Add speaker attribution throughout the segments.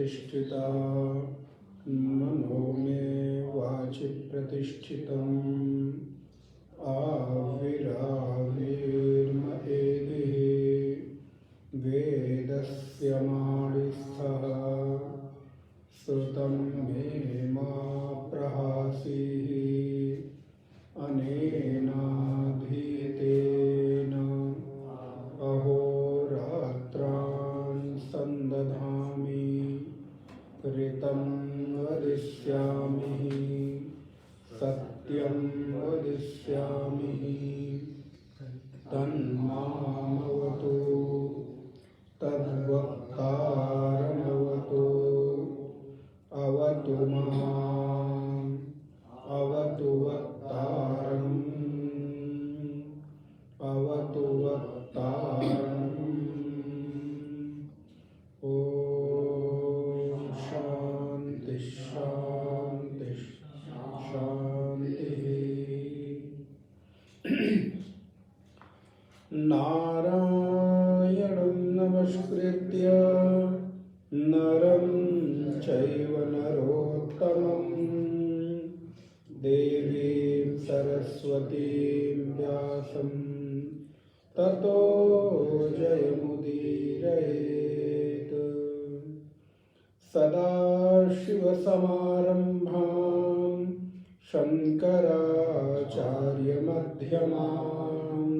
Speaker 1: प्रतिष्ठिता मनो मे वाचि प्रतिष्ठितम् आविराविर्म एदिः वेदस्य माणिस्थः श्रुतं मे मा प्रहासीः अनेनाधीतेन अहोरात्रान् सन्दधामि ऋतं वदिष्यामि सत्यं वदिष्यामि तन्मामवतु तद्वक्तारमवतु अवतु माम् अवतु वक्तारम् अवतु वक्तारम्। ॐ शान्ति शान्ति शान्तिः। नारायणं नमस्कृत्य नरं चैव नरोत्तमं देवीं सरस्वतीं व्यासं ततो जयमुदीरयेत्। सदाशिवसमारम्भां शङ्कराचार्यमध्यमाम्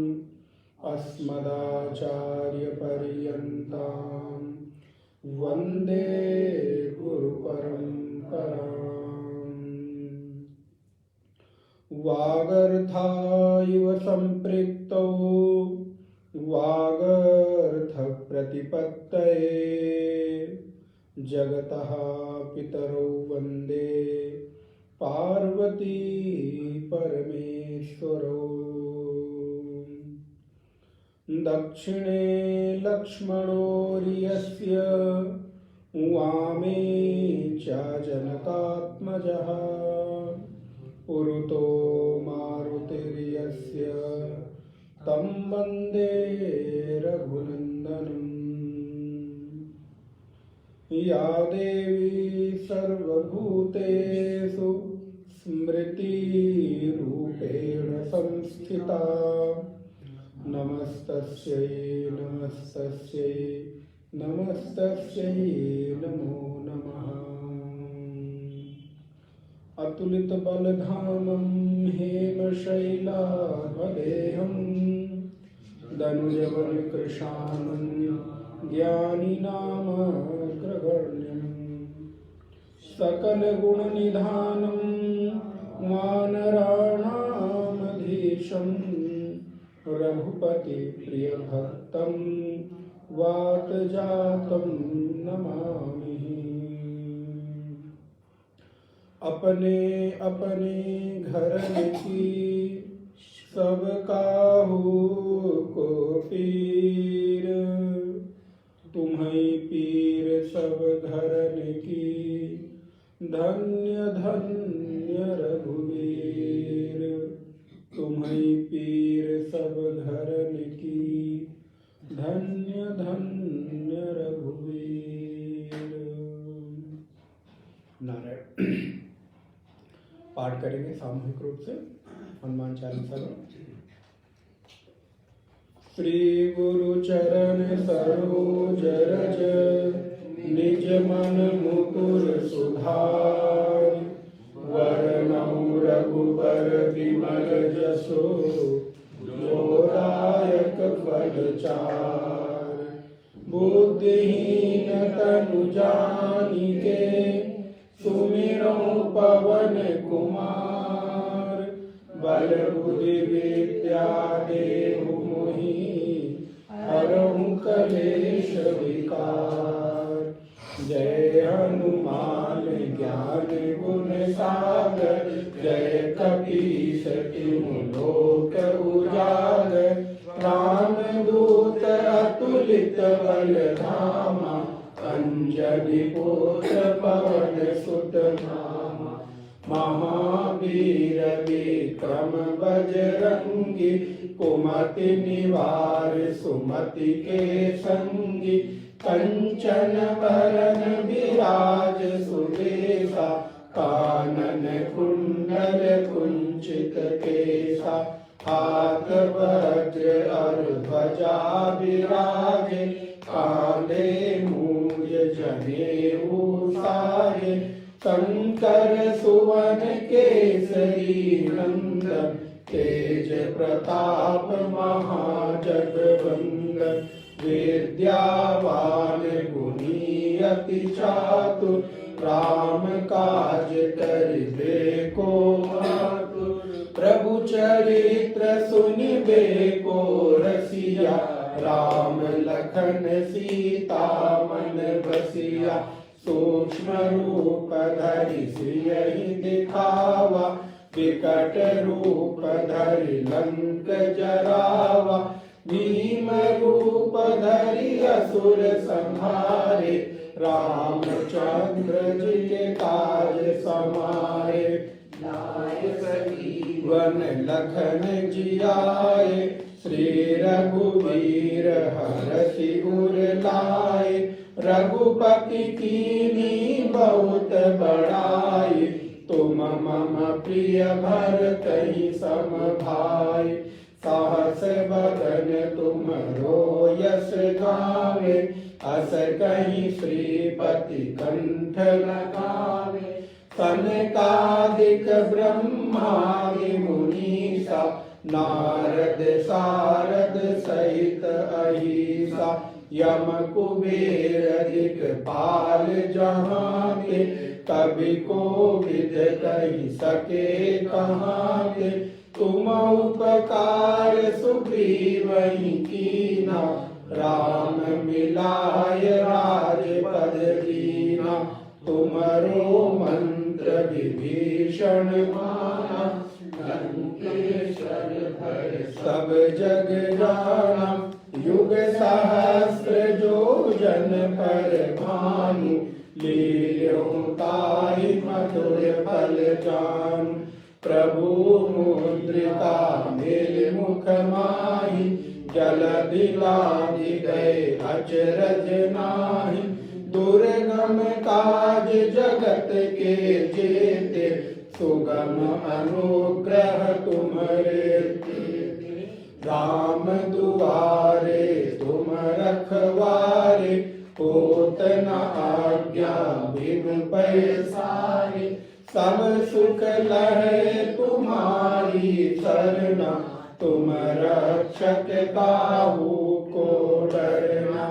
Speaker 1: अस्मदाचार्यपर्यन्तां वन्दे गुरुपरम्पराम्। वागर्थायिव सम्पृक्तौ वागर्थप्रतिपत्तये जगतः पितरौ वन्दे पार्वती परमेश्वरौ। दक्षिणे लक्ष्मणोर्यस्य वामे च जनकात्मजः पुरुतो मारुतिर्यस्य तं वन्दे रघुनन्दनम्। या देवी सर्वभूतेषु स्मृतिरूपेण संस्थिता नमस्तस्यै नमस्तस्यै नमस्तस्यै नमो नमः। अतुलितबलधामं हेमशैलाभदेहं दनुजवनकृशानं ज्ञानिनामग्रगण्यं सकलगुणनिधानं वानराणामधीशं रघुपतिप्रियभक्तं वातजातं नमामि। अपने अपने घर की सब काहू को पीर तुम्हें पीर सब घरन की धन्य धन्य रघुवीर तुम्हें पीर सब घरन की धन्य धन्य रघुवीर। नारायण पाठ करेंगे सामूहिक रूप से हनुमान चालीसा में। श्री गुरु चरण सरोज रज निज मन मुकुर सुधार वरनौ रघुबर विमल जसो जोदायक फल चार। बुद्धिहीन तनु जानिके सुमिरौ पवन कुमार बल बुद्धि विद्या देहु मोहि हरहु कलेश विकार। जय हनुमान ज्ञान गुण सागर जय कपीस तिहु लोक उजागर। रामदूत अतुलित बल धामा अंजनी पुत्र पवन सुत नामा। महावीर विक्रम बजरंगी कुमति निवार सुमति के संगी। कंचन बरन विराज सुबेसा, कानन कुंडल कुंचित केसा, हाथ वज्र और ध्वजा विराजे, कांधे मूज जनेऊ साजे, शंकर सुवन केसरी नंदन, तेज प्रताप महाजगवंदन, विद्यावान गुणी अति चातुर, राम काज करिबे को आतुर, प्रभु चरित्र सुनिबे को रसिया, राम लखन सीता मन बसिया, सूक्ष्म रूप धरि सियहि दिखावा, विकट रूप धरि लंक जरावा, भीम रूप धरि असुर संहारे, रामचंद्र जी के काज समारे, वन लखन जियाए, श्री रघुवीर हरषि उर लाए, रघुपति कीन्ही बहुत बड़ाई, तुम मम प्रिय भरतहि सम भाई, साहस बदन तुमरो यश गावे, अस कहीं श्रीपति कंठ लगावे, सनकादिक ब्रह्मादि मुनीसा, नारद सारद सहित अहिसा, यम कुबेर दिक्पाल जहाँ के, कवि कोविद कहि सके कहाँ के, तुम उपकार सुग्रीवहि कीना, राम मिलाय राजपद दीना, तुमरो मंत्र विभीषण माना, लंकेश्वर भय सब जग जाना, युग सहस्र जो जन पर भानु, लील्यों ताहि मधुर फल जानु, प्रभु मुद्रिका मेल मुख माहि, जलधि लांघि गए अचरज नाहि, दुर्गम काज जगत के जेते, सुगम अनुग्रह तुम्हारे तेते, राम दुआरे तुम रखवारे, होत न आज्ञा बिनु पैसारे, सब सुख लहे तुम्हारी सरना, तुम रक्षक काहू को डरना,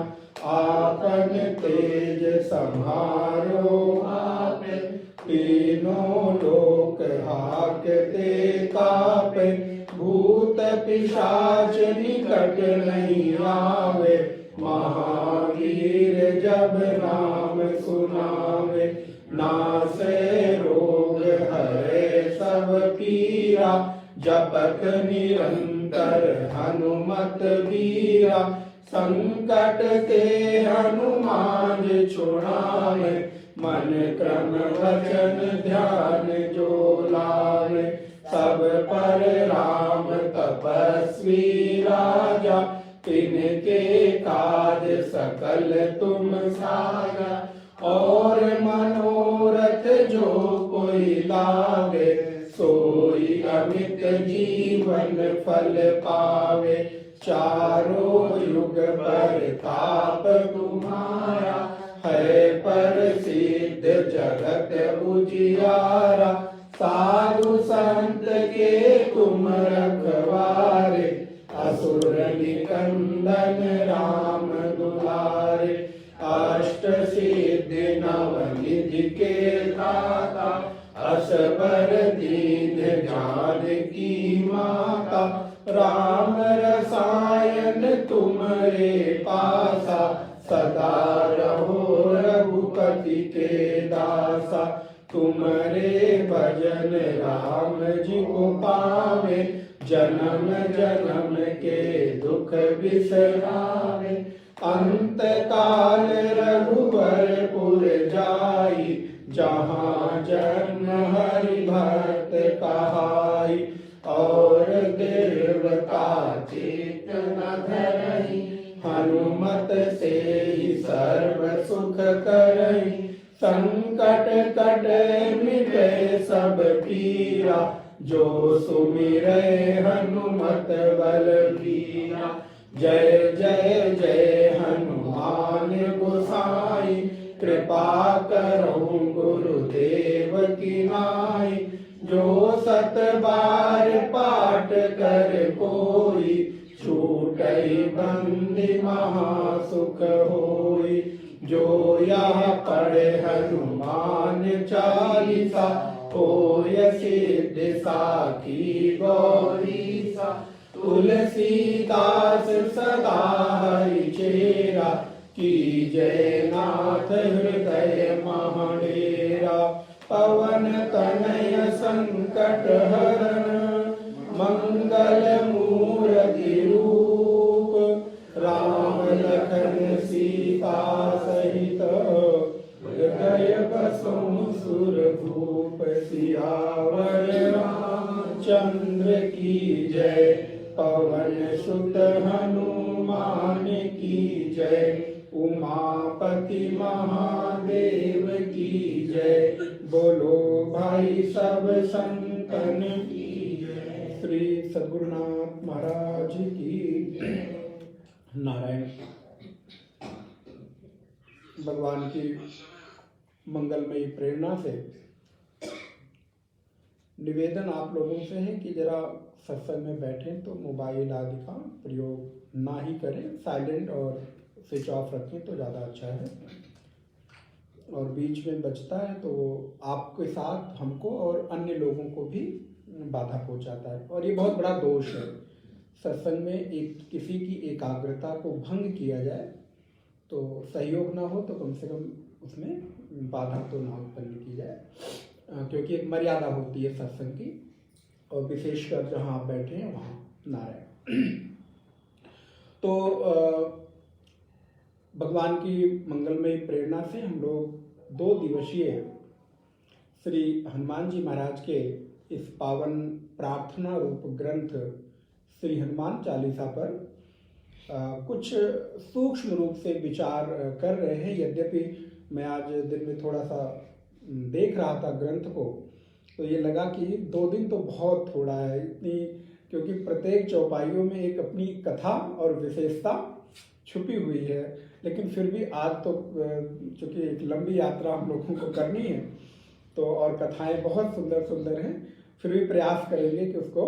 Speaker 1: आपन तेज समारो आपे, तीनों लोक हाकते कापे, भूत पिशाच निकट नहीं आवे, महावीर जब नाम सुनावे, नासे रोग हरे सब पीरा, जपत निरंतर हनुमत वीरा, संकट ते हनुमान छुड़ावे, मन क्रम वचन ध्यान जो लावे, सब पर राम तपस्वी राजा, तिनके काज सकल तुम साजा, और मनोरथ जो कोई लावे, सोई अमित जीवन फल पावे, चारों युग परताप तुम्हारा, है प्रसिद्ध जगत उजियारा, साधु संत के तुम रखवारे, असुर निकंदन राम दुलारे, अष्ट सिद्धि नवनिधि के दाता, असबर दीन जानकी माता, राम रसायन तुमरे पासा, सदा रहो रघुपति के दासा, तुमरे भजन राम जी को पावे, जन्म जन्म के दुख बिसरावे, अंत काल रघुवरपुर जाई, जहाँ जन्म हरि भक्त कहाई, और देवता चित्त न धरहि, हनुमत से ही सर्व सुख करई, संकट कटे मिटे सब पीरा, जो सुमिरै हनुमत बलबीरा। जय जय जय हनुमान गोसाई, कृपा करो गुरुदेव की नाई। जो सत बार पाठ कर कोई, छूटई बंदी महासुख होई। जो यह पढ़े हनुमान चालीसा, होय सिद्धि साखी गौरीसा। तुलसीदास सदा हरि चेरा, कीजय नाथ हृदय महडेरा। पवन तनय संकट हरण, मंगल मूर्ति रूप। राम लखन सीता सहित, हृदय बसों सुरभूप। सियावर रामचंद्र की जय, पवन सुत हनुमान की जय। उमापति महादेव की जय, बोलो भाई सब संतन की जय। श्री सद्गुरुनाथ महाराज की नारायण। भगवान की मंगलमयी प्रेरणा से निवेदन आप लोगों से है कि जरा सत्संग में बैठें तो मोबाइल आदि का प्रयोग ना ही करें, साइलेंट और स्विच ऑफ रखें तो ज़्यादा अच्छा है। और बीच में बजता है तो आपके साथ हमको और अन्य लोगों को भी बाधा पहुंचाता है, और ये बहुत बड़ा दोष है। सत्संग में एक किसी की एकाग्रता को भंग किया जाए तो सहयोग ना हो तो कम से कम उसमें बाधा तो ना उत्पन्न की जाए, क्योंकि एक मर्यादा होती है सत्संग की, और विशेषकर जहाँ आप बैठे हैं वहाँ नारायण। तो भगवान की मंगलमयी प्रेरणा से हम लोग 2 दिवसीय श्री हनुमान जी महाराज के इस पावन प्रार्थना रूप ग्रंथ श्री हनुमान चालीसा पर कुछ सूक्ष्म रूप से विचार कर रहे हैं। यद्यपि मैं आज दिन में थोड़ा सा देख रहा था ग्रंथ को, तो ये लगा कि 2 दिन तो बहुत थोड़ा है, इतनी, क्योंकि प्रत्येक चौपाइयों में एक अपनी कथा और विशेषता छुपी हुई है। लेकिन फिर भी आज तो चूँकि एक लंबी यात्रा हम लोगों को करनी है, तो और कथाएं बहुत सुंदर सुंदर हैं, फिर भी प्रयास करेंगे कि उसको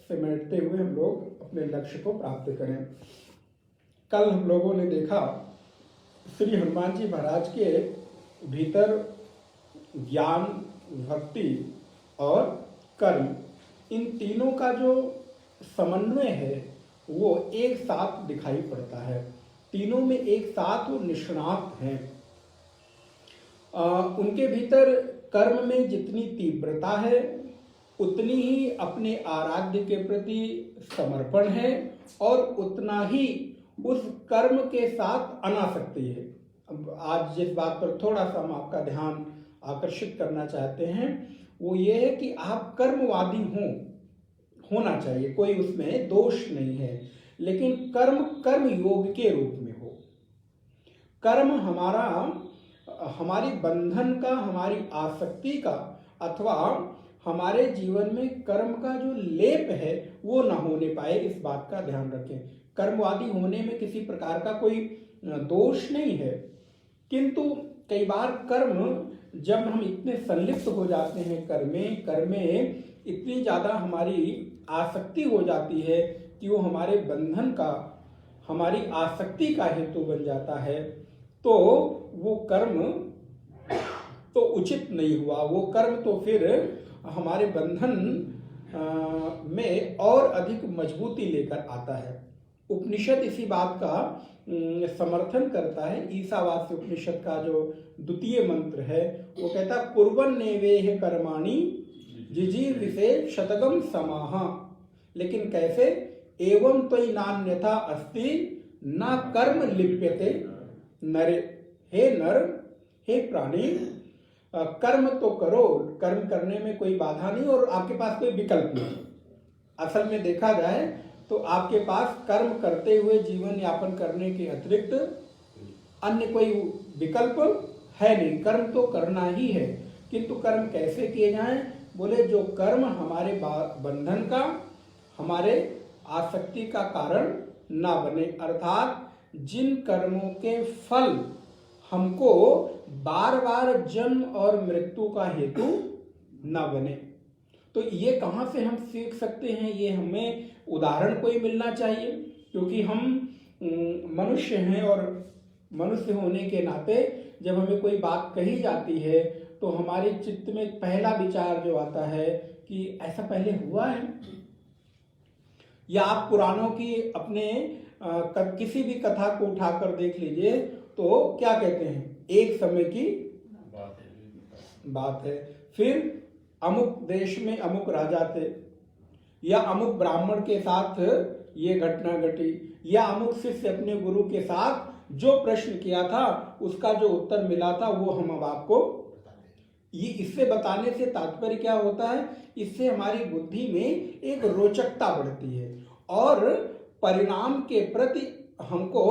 Speaker 1: समेटते हुए हम लोग अपने लक्ष्य को प्राप्त करें। कल हम लोगों ने देखा श्री हनुमान जी महाराज के भीतर ज्ञान, भक्ति और कर्म, इन तीनों का जो समन्वय है वो एक साथ दिखाई पड़ता है। तीनों में एक साथ वो निष्णात हैं। उनके भीतर कर्म में जितनी तीव्रता है उतनी ही अपने आराध्य के प्रति समर्पण है, और उतना ही उस कर्म के साथ अनासक्ति है। अब आज जिस बात पर थोड़ा सा हम आपका ध्यान आकर्षित करना चाहते हैं वो ये है कि आप कर्मवादी होना चाहिए, कोई उसमें दोष नहीं है, लेकिन कर्म योग के रूप में हो। कर्म हमारी बंधन का, हमारी आसक्ति का, अथवा हमारे जीवन में कर्म का जो लेप है वो ना होने पाए, इस बात का ध्यान रखें। कर्मवादी होने में किसी प्रकार का कोई दोष नहीं है, किंतु कई बार कर्म, जब हम इतने संलिप्त हो जाते हैं कर्म में इतनी ज़्यादा हमारी आसक्ति हो जाती है कि वो हमारे बंधन का, हमारी आसक्ति का हेतु बन जाता है, तो वो कर्म तो उचित नहीं हुआ। वो कर्म तो फिर हमारे बंधन में और अधिक मजबूती लेकर आता है। उपनिषद इसी बात का समर्थन करता है। ईसावास्य उपनिषद का जो द्वितीय मंत्र है वो कहता है, कुर्वन् नैवेह कर्माणि जिजीविषे शतगम समाहा। लेकिन कैसे? एवं त्वयि नान्यथा अस्ति न कर्म लिप्यते नरे। हे नर, हे प्राणी, कर्म तो करो, कर्म करने में कोई बाधा नहीं और आपके पास कोई विकल्प नहीं। असल में देखा जाए तो आपके पास कर्म करते हुए जीवन यापन करने के अतिरिक्त अन्य कोई विकल्प है नहीं, कर्म तो करना ही है। किंतु कर्म कैसे किए जाएं? बोले जो कर्म हमारे बंधन का, हमारे आसक्ति का कारण ना बने, अर्थात जिन कर्मों के फल हमको बार बार जन्म और मृत्यु का हेतु ना बने। तो ये कहाँ से हम सीख सकते हैं? ये हमें उदाहरण कोई मिलना चाहिए, क्योंकि हम मनुष्य हैं और मनुष्य होने के नाते जब हमें कोई बात कही जाती है तो हमारे चित्त में पहला विचार जो आता है कि ऐसा पहले हुआ है। या आप पुराणों की अपने किसी भी कथा को उठाकर देख लीजिए तो क्या कहते हैं, एक समय की बात है, फिर अमुक देश में अमुक राजा थे, या अमुक ब्राह्मण के साथ ये घटना घटी, या अमुक शिष्य अपने गुरु के साथ जो प्रश्न किया था उसका जो उत्तर मिला था वो हम अब आपको ये इससे बताने से तात्पर्य क्या होता है? इससे हमारी बुद्धि में एक रोचकता बढ़ती है और परिणाम के प्रति हमको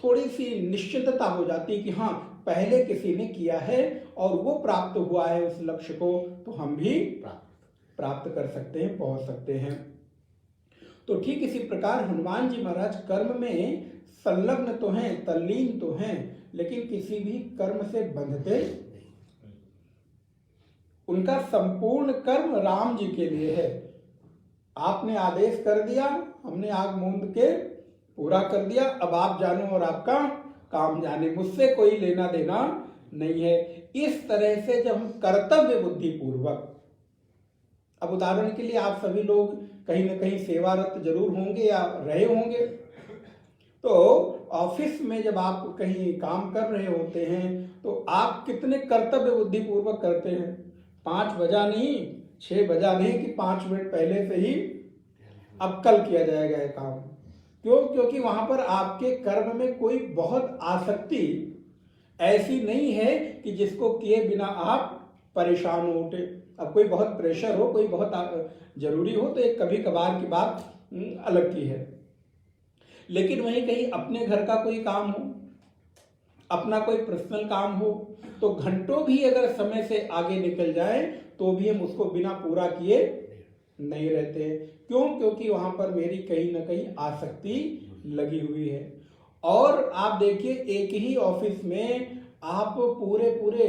Speaker 1: थोड़ी सी निश्चितता हो जाती है कि हाँ पहले किसी ने किया है और वो प्राप्त हुआ है उस लक्ष्य को, तो हम भी प्राप्त कर सकते हैं, पहुंच सकते हैं। तो ठीक इसी प्रकार हनुमान जी महाराज कर्म में संलग्न तो हैं, तल्लीन तो हैं, लेकिन किसी भी कर्म से बंधते, उनका संपूर्ण कर्म राम जी के लिए है। आपने आदेश कर दिया, हमने आग मूंद के पूरा कर दिया, अब आप जानो और आपका काम जाने, मुझसे कोई लेना देना नहीं है। इस तरह से जब हम कर्तव्य बुद्धि पूर्वक, अब उदाहरण के लिए आप सभी लोग कहीं ना कहीं सेवारत जरूर होंगे या रहे होंगे, तो ऑफिस में जब आप कहीं काम कर रहे होते हैं तो आप कितने कर्तव्य बुद्धि पूर्वक करते हैं? 5 बजा नहीं, 6 बजा नहीं कि 5 मिनट पहले से ही अब कल किया जाएगा ये काम। क्यों? क्योंकि वहां पर आपके कर्म में कोई बहुत आसक्ति ऐसी नहीं है कि जिसको किए बिना आप परेशान हो उठे। अब कोई बहुत प्रेशर हो, कोई बहुत जरूरी हो तो एक कभी कभार की बात अलग की है, लेकिन वहीं कहीं अपने घर का कोई काम हो, अपना कोई पर्सनल काम हो, तो घंटों भी अगर समय से आगे निकल जाए तो भी हम उसको बिना पूरा किए नहीं रहते। क्यों? क्योंकि वहां पर मेरी कहीं ना कहीं आसक्ति लगी हुई है। और आप देखिए एक ही ऑफिस में आप पूरे पूरे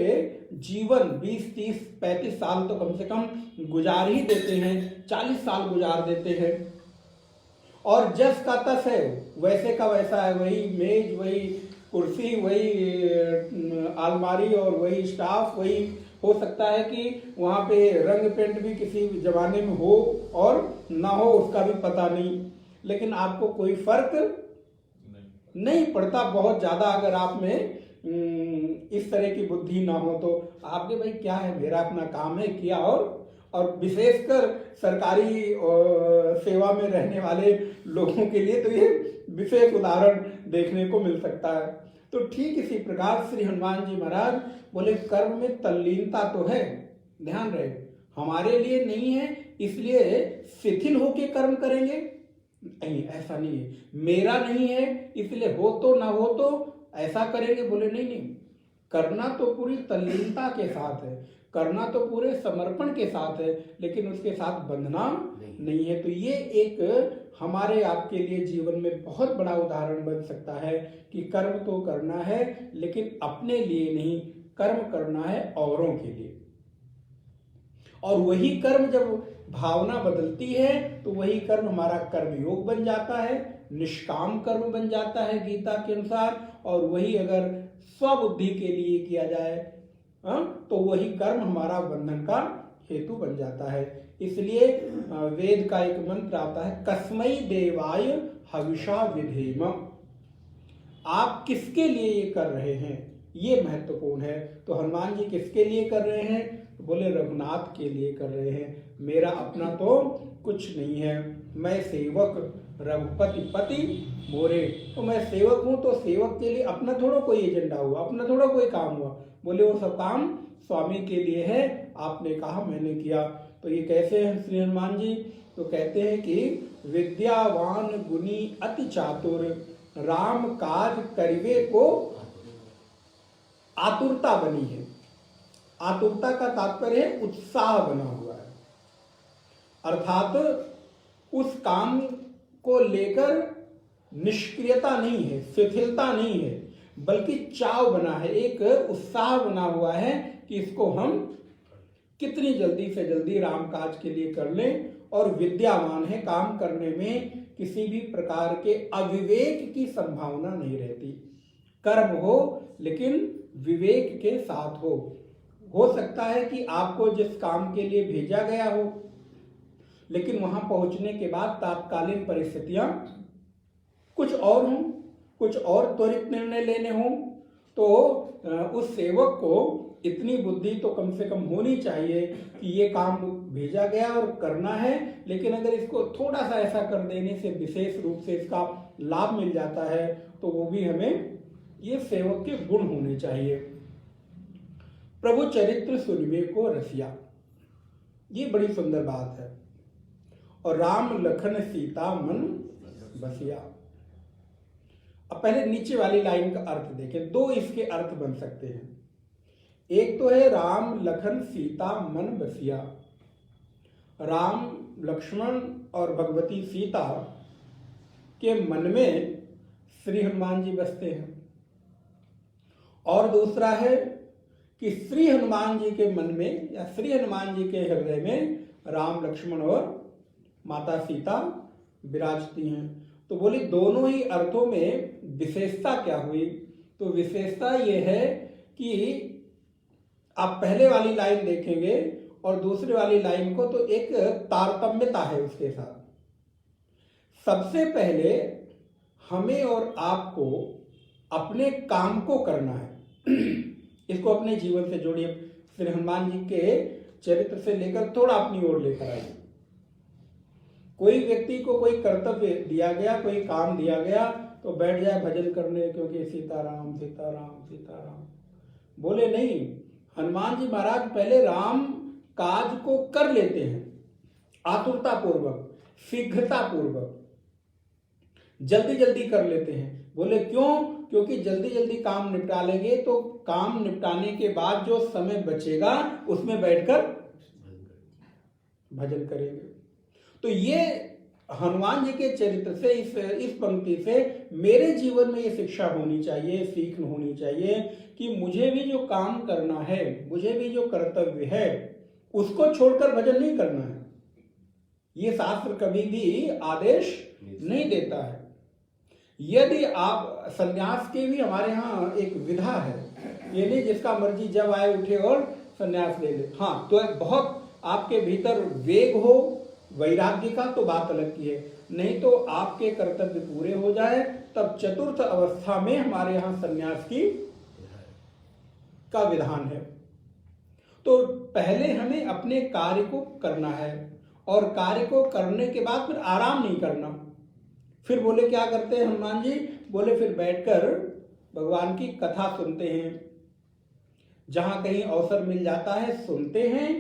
Speaker 1: जीवन 20, 30, 35 साल तो कम से कम गुजार ही देते हैं, 40 साल गुजार देते हैं, और जस का तस है, वैसे का वैसा है, वही मेज, वही कुर्सी, वही अलमारी और वही स्टाफ, वही हो सकता है कि वहाँ पे रंग पेंट भी किसी जमाने में हो और ना हो उसका भी पता नहीं, लेकिन आपको कोई फर्क नहीं पड़ता बहुत ज्यादा अगर आप में इस तरह की बुद्धि ना हो तो। आपके भाई क्या है, मेरा अपना काम है किया, और विशेषकर सरकारी सेवा में रहने वाले लोगों के लिए तो ये विशेष उदाहरण देखने को मिल सकता है। तो ठीक इसी प्रकार श्री हनुमान जी महाराज बोले कर्म में तल्लीनता तो है, ध्यान रहे, हमारे लिए नहीं है इसलिए शिथिल होके कर्म करेंगे, नहीं ऐसा नहीं है, मेरा नहीं है इसलिए हो तो ना हो तो ऐसा करेंगे। बोले नहीं नहीं, करना तो पूरी तल्लीनता के साथ है, करना तो पूरे समर्पण के साथ है, लेकिन उसके साथ बंधना नहीं है। तो ये एक हमारे आपके लिए जीवन में बहुत बड़ा उदाहरण बन सकता है कि कर्म तो करना है लेकिन अपने लिए नहीं, कर्म करना है औरों के लिए। और वही कर्म जब भावना बदलती है तो वही कर्म हमारा कर्मयोग बन जाता है, निष्काम कर्म बन जाता है गीता के अनुसार। और वही अगर स्वबुद्धि के लिए किया जाए तो वही कर्म हमारा बंधन का हेतु बन जाता है। इसलिए वेद का एक मंत्र आता है, कस्मै देवाय हविषा विधेम। आप किसके लिए ये कर रहे हैं ये महत्वपूर्ण है। तो हनुमान जी किसके लिए कर रहे हैं? तो बोले रघुनाथ के लिए कर रहे हैं, मेरा अपना तो कुछ नहीं है, मैं सेवक रघुपति पति मोरे। तो मैं सेवक हूं तो सेवक के लिए अपना थोड़ा कोई एजेंडा हुआ, अपना थोड़ा कोई काम हुआ। बोले वो सब काम स्वामी के लिए है, आपने कहा मैंने किया। तो ये कैसे हैं श्री हनुमान जी? तो कहते हैं कि विद्यावान गुणी अति चातुर, राम काज करिवे को आतुरता बनी है। आतुरता का तात्पर्य है उत्साह बना हुआ है, अर्थात उस काम को लेकर निष्क्रियता नहीं है, शिथिलता नहीं है, बल्कि चाव बना है, एक उत्साह बना हुआ है कि इसको हम कितनी जल्दी से जल्दी राम काज के लिए कर लें। और विद्यावान है, काम करने में किसी भी प्रकार के अविवेक की संभावना नहीं रहती। कर्म हो लेकिन विवेक के साथ हो सकता है कि आपको जिस काम के लिए भेजा गया हो, लेकिन वहां पहुंचने के बाद तात्कालीन परिस्थितियां कुछ और हों, कुछ और त्वरित निर्णय लेने हों, तो उस सेवक को इतनी बुद्धि तो कम से कम होनी चाहिए कि ये काम भेजा गया और करना है, लेकिन अगर इसको थोड़ा सा ऐसा कर देने से विशेष रूप से इसका लाभ मिल जाता है तो वो भी हमें ये सेवक के गुण होने चाहिए। प्रभु चरित्र सुनवे को रसिया, ये बड़ी सुंदर बात है। और राम लखन सीता मन बसिया। अब पहले नीचे वाली लाइन का अर्थ देखें, दो इसके अर्थ बन सकते हैं। एक तो है राम लखन सीता मन बसिया, राम लक्ष्मण और भगवती सीता के मन में श्री हनुमान जी बसते हैं। और दूसरा है कि श्री हनुमान जी के मन में या श्री हनुमान जी के हृदय में राम लक्ष्मण और माता सीता विराजती हैं। तो बोली दोनों ही अर्थों में विशेषता क्या हुई? तो विशेषता यह है कि आप पहले वाली लाइन देखेंगे और दूसरी वाली लाइन को, तो एक तारतम्यता है उसके साथ। सबसे पहले हमें और आपको अपने काम को करना है। इसको अपने जीवन से जोड़िए, श्री हनुमान जी के चरित्र से लेकर थोड़ा अपनी ओर लेकर आइए। कोई व्यक्ति को कोई कर्तव्य दिया गया, कोई काम दिया गया, तो बैठ जाए भजन करने, क्योंकि सीताराम सीताराम सीताराम। बोले नहीं, हनुमान जी महाराज पहले राम काज को कर लेते हैं, आतुरता पूर्वक, शीघ्रता पूर्वक, जल्दी जल्दी कर लेते हैं। बोले क्यों? क्योंकि जल्दी जल्दी काम निपटा लेंगे तो काम निपटाने के बाद जो समय बचेगा उसमें बैठकर भजन करेंगे। तो ये हनुमान जी के चरित्र से, इस पंक्ति से मेरे जीवन में ये शिक्षा होनी चाहिए, सीख होनी चाहिए कि मुझे भी जो काम करना है, मुझे भी जो कर्तव्य है, उसको छोड़कर भजन नहीं करना है। ये शास्त्र कभी भी आदेश नहीं देता है। यदि आप, संन्यास की भी हमारे यहाँ एक विधा है, ये नहीं जिसका मर्जी जब आए उठे और संन्यास ले ले। हाँ, तो बहुत आपके भीतर वेग हो वैराग्य का तो बात अलग की है, नहीं तो आपके कर्तव्य पूरे हो जाए तब चतुर्थ अवस्था में हमारे यहाँ संन्यास का विधान है। तो पहले हमें अपने कार्य को करना है और कार्य को करने के बाद फिर आराम नहीं करना। फिर बोले क्या करते हैं हनुमान जी? बोले फिर बैठकर भगवान की कथा सुनते हैं, जहां कहीं अवसर मिल जाता है सुनते हैं,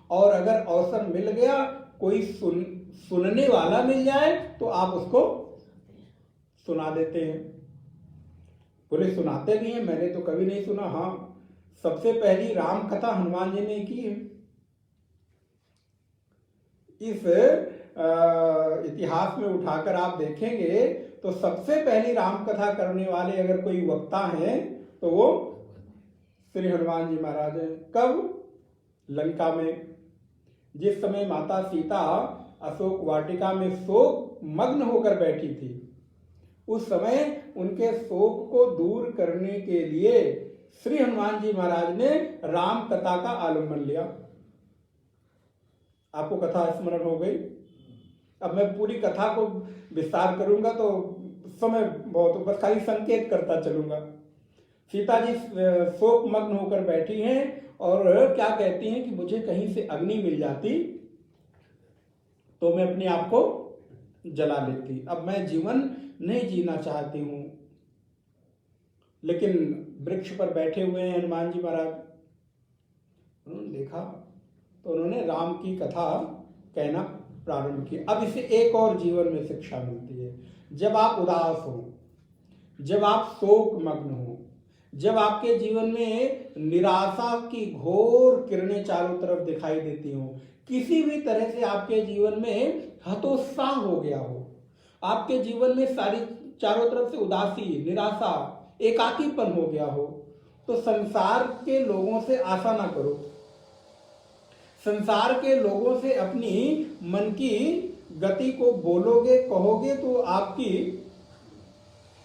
Speaker 1: और अगर अवसर मिल गया, कोई सुनने वाला मिल जाए तो आप उसको सुना देते हैं। बोले सुनाते भी हैं? मैंने तो कभी नहीं सुना। हाँ, सबसे पहली राम कथा हनुमान जी ने की है। इस इतिहास में उठाकर आप देखेंगे तो सबसे पहली राम कथा करने वाले अगर कोई वक्ता हैं तो वो श्री हनुमान जी महाराज हैं। कब? लंका में, जिस समय माता सीता अशोक वाटिका में शोक मग्न होकर बैठी थी, उस समय उनके शोक को दूर करने के लिए श्री हनुमान जी महाराज ने राम कथा का आलम्बन लिया। आपको कथा स्मरण हो गई। अब मैं पूरी कथा को विस्तार करूंगा तो समय बहुत, बस खाली संकेत करता चलूंगा। सीता जी शोक मग्न होकर बैठी हैं और क्या कहती हैं कि मुझे कहीं से अग्नि मिल जाती तो मैं अपने आप को जला लेती। अब मैं जीवन नहीं जीना चाहती हूं। लेकिन वृक्ष पर बैठे हुए हैं हनुमान जी महाराज। उन्होंने देखा तो उन्होंने राम की कथा कहना प्रारंभ किया। अब इसे एक और जीवन में शिक्षा मिलती है। जब आप उदास हो, जब आप शोक मग्न हो, जब आपके जीवन में निराशा की घोर किरणें चारों तरफ दिखाई देती हो, किसी भी तरह से आपके जीवन में हतोत्साह हो गया हो, आपके जीवन में सारी चारों तरफ से उदासी, निराशा, एकाकीपन हो गया हो, तो संसार के लोगों से आशा ना करो। संसार के लोगों से अपनी मन की गति को बोलोगे, कहोगे तो आपकी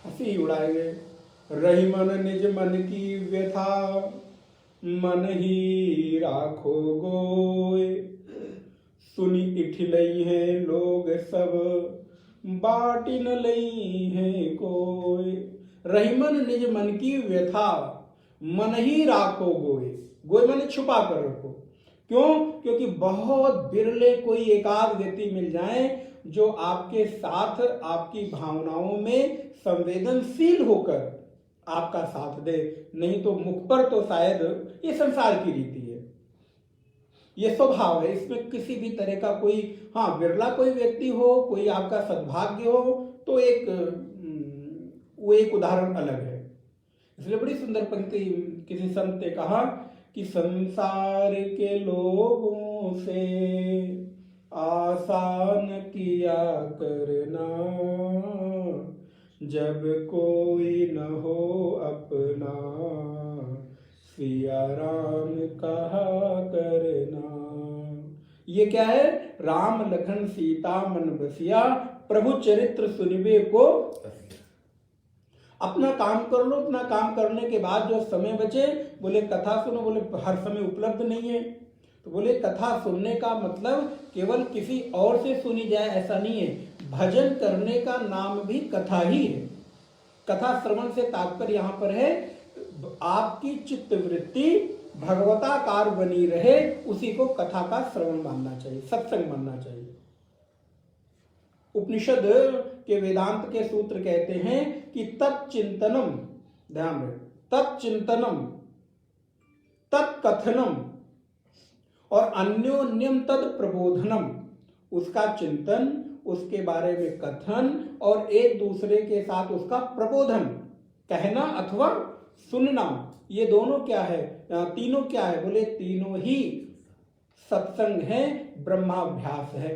Speaker 1: हंसी उड़ाएंगे। रही मन निज मन की व्यथा, मन ही राखो गोय, सुनी इठलई है लोग सब, बाटी न लई है कोय। रही मन निज मन की व्यथा, मन ही राखो गोय। गोय माने छुपा कर रखो। क्यों? क्योंकि बहुत बिरले कोई एकाध व्यक्ति मिल जाए जो आपके साथ आपकी भावनाओं में संवेदनशील होकर आपका साथ दे। नहीं तो मुख पर तो शायद ये संसार की रीति है, ये स्वभाव है, इसमें किसी भी तरह का कोई, हाँ बिरला कोई व्यक्ति हो, कोई आपका सद्भाग्य हो तो वो एक उदाहरण अलग है। इसलिए बड़ी सुंदर पंक्ति किसी संत ने कहा कि संसार के लोगों से आसान किया करना, जब कोई न हो अपना, सिया राम कहा करना। ये क्या है? राम लखन सीता मन बसिया, प्रभु चरित्र सुनिबे को। अपना काम कर लो, अपना काम करने के बाद जो समय बचे, बोले कथा सुनो। बोले हर समय उपलब्ध नहीं है, तो बोले कथा सुनने का मतलब केवल किसी और से सुनी जाए ऐसा नहीं है। भजन करने का नाम भी कथा ही है। कथा श्रवण से तात्पर्य यहाँ पर है आपकी चित्त वृत्ति भगवताकार बनी रहे, उसी को कथा का श्रवण मानना चाहिए, सत्संग मानना चाहिए। उपनिषद के वेदांत के सूत्र कहते हैं कि तत्चिंतनम, ध्यान रहे, तत्चिंतनम तत्कथनम और अन्योन्यम तद प्रबोधनम, उसका चिंतन, उसके बारे में कथन और एक दूसरे के साथ उसका प्रबोधन, कहना अथवा सुनना, ये दोनों क्या है? तीनों क्या है? बोले तीनों ही सत्संग है, ब्रह्माभ्यास है।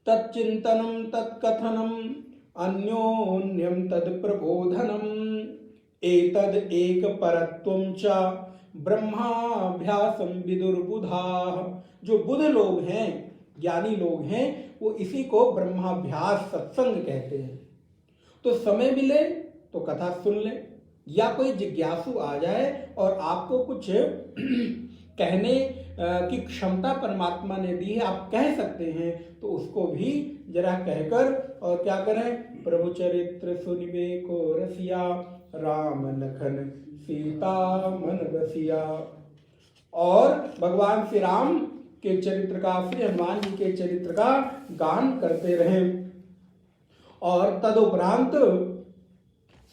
Speaker 1: तत्चिंतनम तत्कथनम अन्योन्यम तद प्रबोधनम, एतद एक परत्वम च ब्रह्माभ्यासम विदुर्बुधा। जो बुध लोग हैं, ज्ञानी लोग हैं, वो इसी को ब्रह्माभ्यास सत्संग कहते हैं। तो समय मिले तो कथा सुन ले, या कोई जिज्ञासु आ जाए और आपको कुछ कहने की क्षमता परमात्मा ने दी है, आप कह सकते हैं, तो उसको भी जरा कहकर और क्या करें? प्रभु चरित्र सुनिबे को रसिया, राम लखन सीता मन बसिया। और भगवान श्री राम के चरित्र का, श्री हनुमान जी के चरित्र का गान करते रहें। और तदुपरांत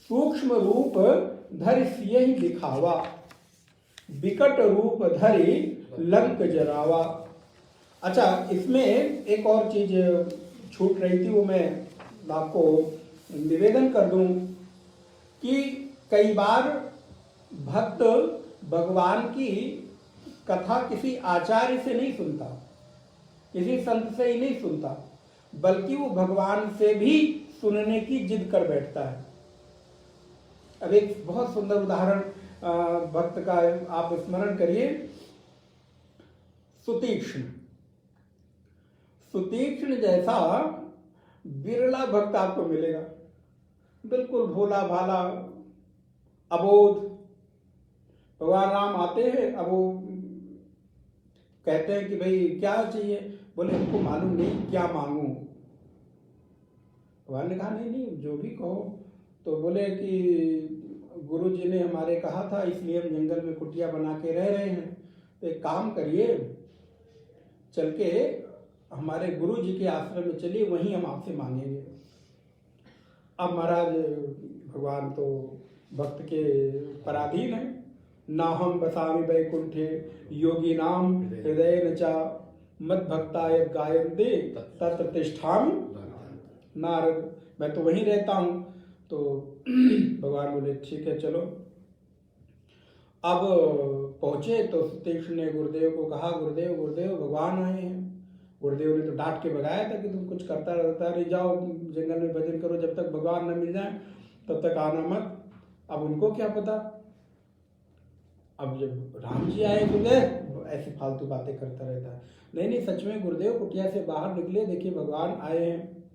Speaker 1: सूक्ष्म रूप धरि सियहि दिखावा, विकट रूप धरि लंक जरावा। अच्छा, इसमें एक और चीज छूट रही थी, वो मैं आपको निवेदन कर दूं कि कई बार भक्त भगवान की कथा किसी आचार्य से नहीं सुनता, किसी संत से ही नहीं सुनता, बल्कि वो भगवान से भी सुनने की जिद कर बैठता है। अब एक बहुत सुंदर उदाहरण भक्त का आप स्मरण करिए। सुतीक्ष्ण, सुतीक्ष्ण जैसा बिरला भक्त आपको मिलेगा, बिल्कुल भोला भाला, अबोध। भगवान राम आते हैं, अब वो कहते हैं कि भाई क्या चाहिए? बोले हमको मालूम नहीं क्या मांगू। भगवान ने कहा नहीं नहीं जो भी कहो। तो बोले कि गुरु जी ने हमारे कहा था, इसलिए हम जंगल में कुटिया बना के रह रहे हैं, तो एक काम करिए, चल के हमारे गुरु जी के आश्रम में चलिए, वहीं हम आपसे मांगेंगे। अब महाराज भगवान तो भक्त के पराधीन है। ना हम बसामि वैकुंठे योगी नाम हृदय न चा, मद भक्ताय गायन्ते तत्र तिष्ठामि नारद, मैं तो वहीं रहता हूँ। तो भगवान बोले ठीक है चलो। अब पहुंचे तो सुतीक्ष्ण ने गुरुदेव को कहा, गुरुदेव गुरुदेव भगवान आए हैं। गुरुदेव ने तो डांट के भगाया था कि तुम कुछ करता रहता, अरे जाओ जंगल में भजन करो, जब तक भगवान न मिल जाए तब तक आना मत। अब उनको क्या पता, अब जब राम जी आए तो गए, ऐसी फालतू बातें करता रहता है। नहीं सच में गुरुदेव कुटिया से बाहर निकले, देखिए भगवान आए हैं।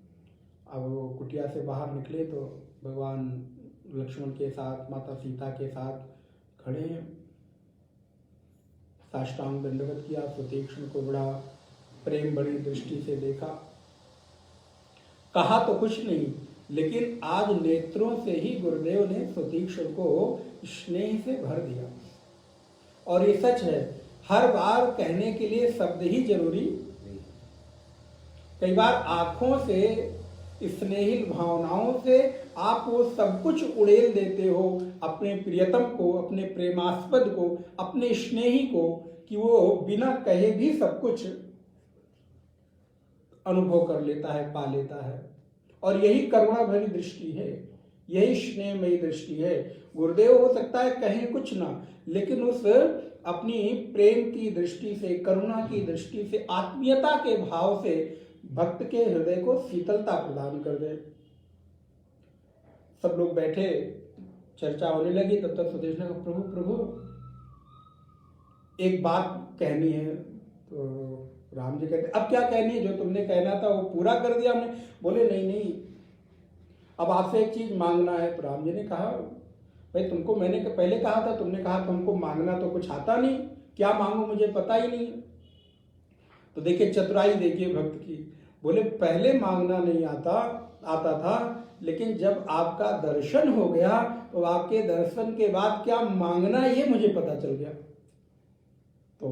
Speaker 1: अब वो कुटिया से बाहर निकले तो भगवान लक्ष्मण के साथ, माता सीता के साथ खड़े हैं। साष्टांग दंडवत किया, सुतीक्ष्ण को बड़ा प्रेम भरी दृष्टि से देखा। कहा तो कुछ नहीं, लेकिन आज नेत्रों से ही गुरुदेव ने सुतीक्ष्ण को स्नेह से भर दिया। और ये सच है, हर बार कहने के लिए शब्द ही जरूरी, कई बार आंखों से, स्नेहिल भावनाओं से आप वो सब कुछ उड़ेल देते हो अपने प्रियतम को, अपने प्रेमास्पद को, अपने स्नेही को, कि वो बिना कहे भी सब कुछ अनुभव कर लेता है, पा लेता है। और यही करुणा भरी दृष्टि है, यही स्नेहमयी दृष्टि है। गुरुदेव हो सकता है कहें कुछ ना, लेकिन उस अपनी प्रेम की दृष्टि से, करुणा की दृष्टि से, आत्मीयता के भाव से भक्त के हृदय को शीतलता प्रदान कर दे। सब लोग बैठे, चर्चा होने लगी, तब तक सुदेश ने कहा, प्रभु प्रभु एक बात कहनी है। तो राम जी कहते, अब क्या कहनी है, जो तुमने कहना था वो पूरा कर दिया हमने। बोले नहीं, अब आपसे एक चीज मांगना है। तो राम जी ने कहा, भाई तुमको मैंने पहले कहा था, तुमने कहा तुमको मांगना तो कुछ आता नहीं, क्या मांगू मुझे पता ही नहीं। तो देखिए चतुराई देखिए भक्त की। बोले पहले मांगना नहीं आता था, लेकिन जब आपका दर्शन हो गया तो आपके दर्शन के बाद क्या मांगना ये मुझे पता चल गया। तो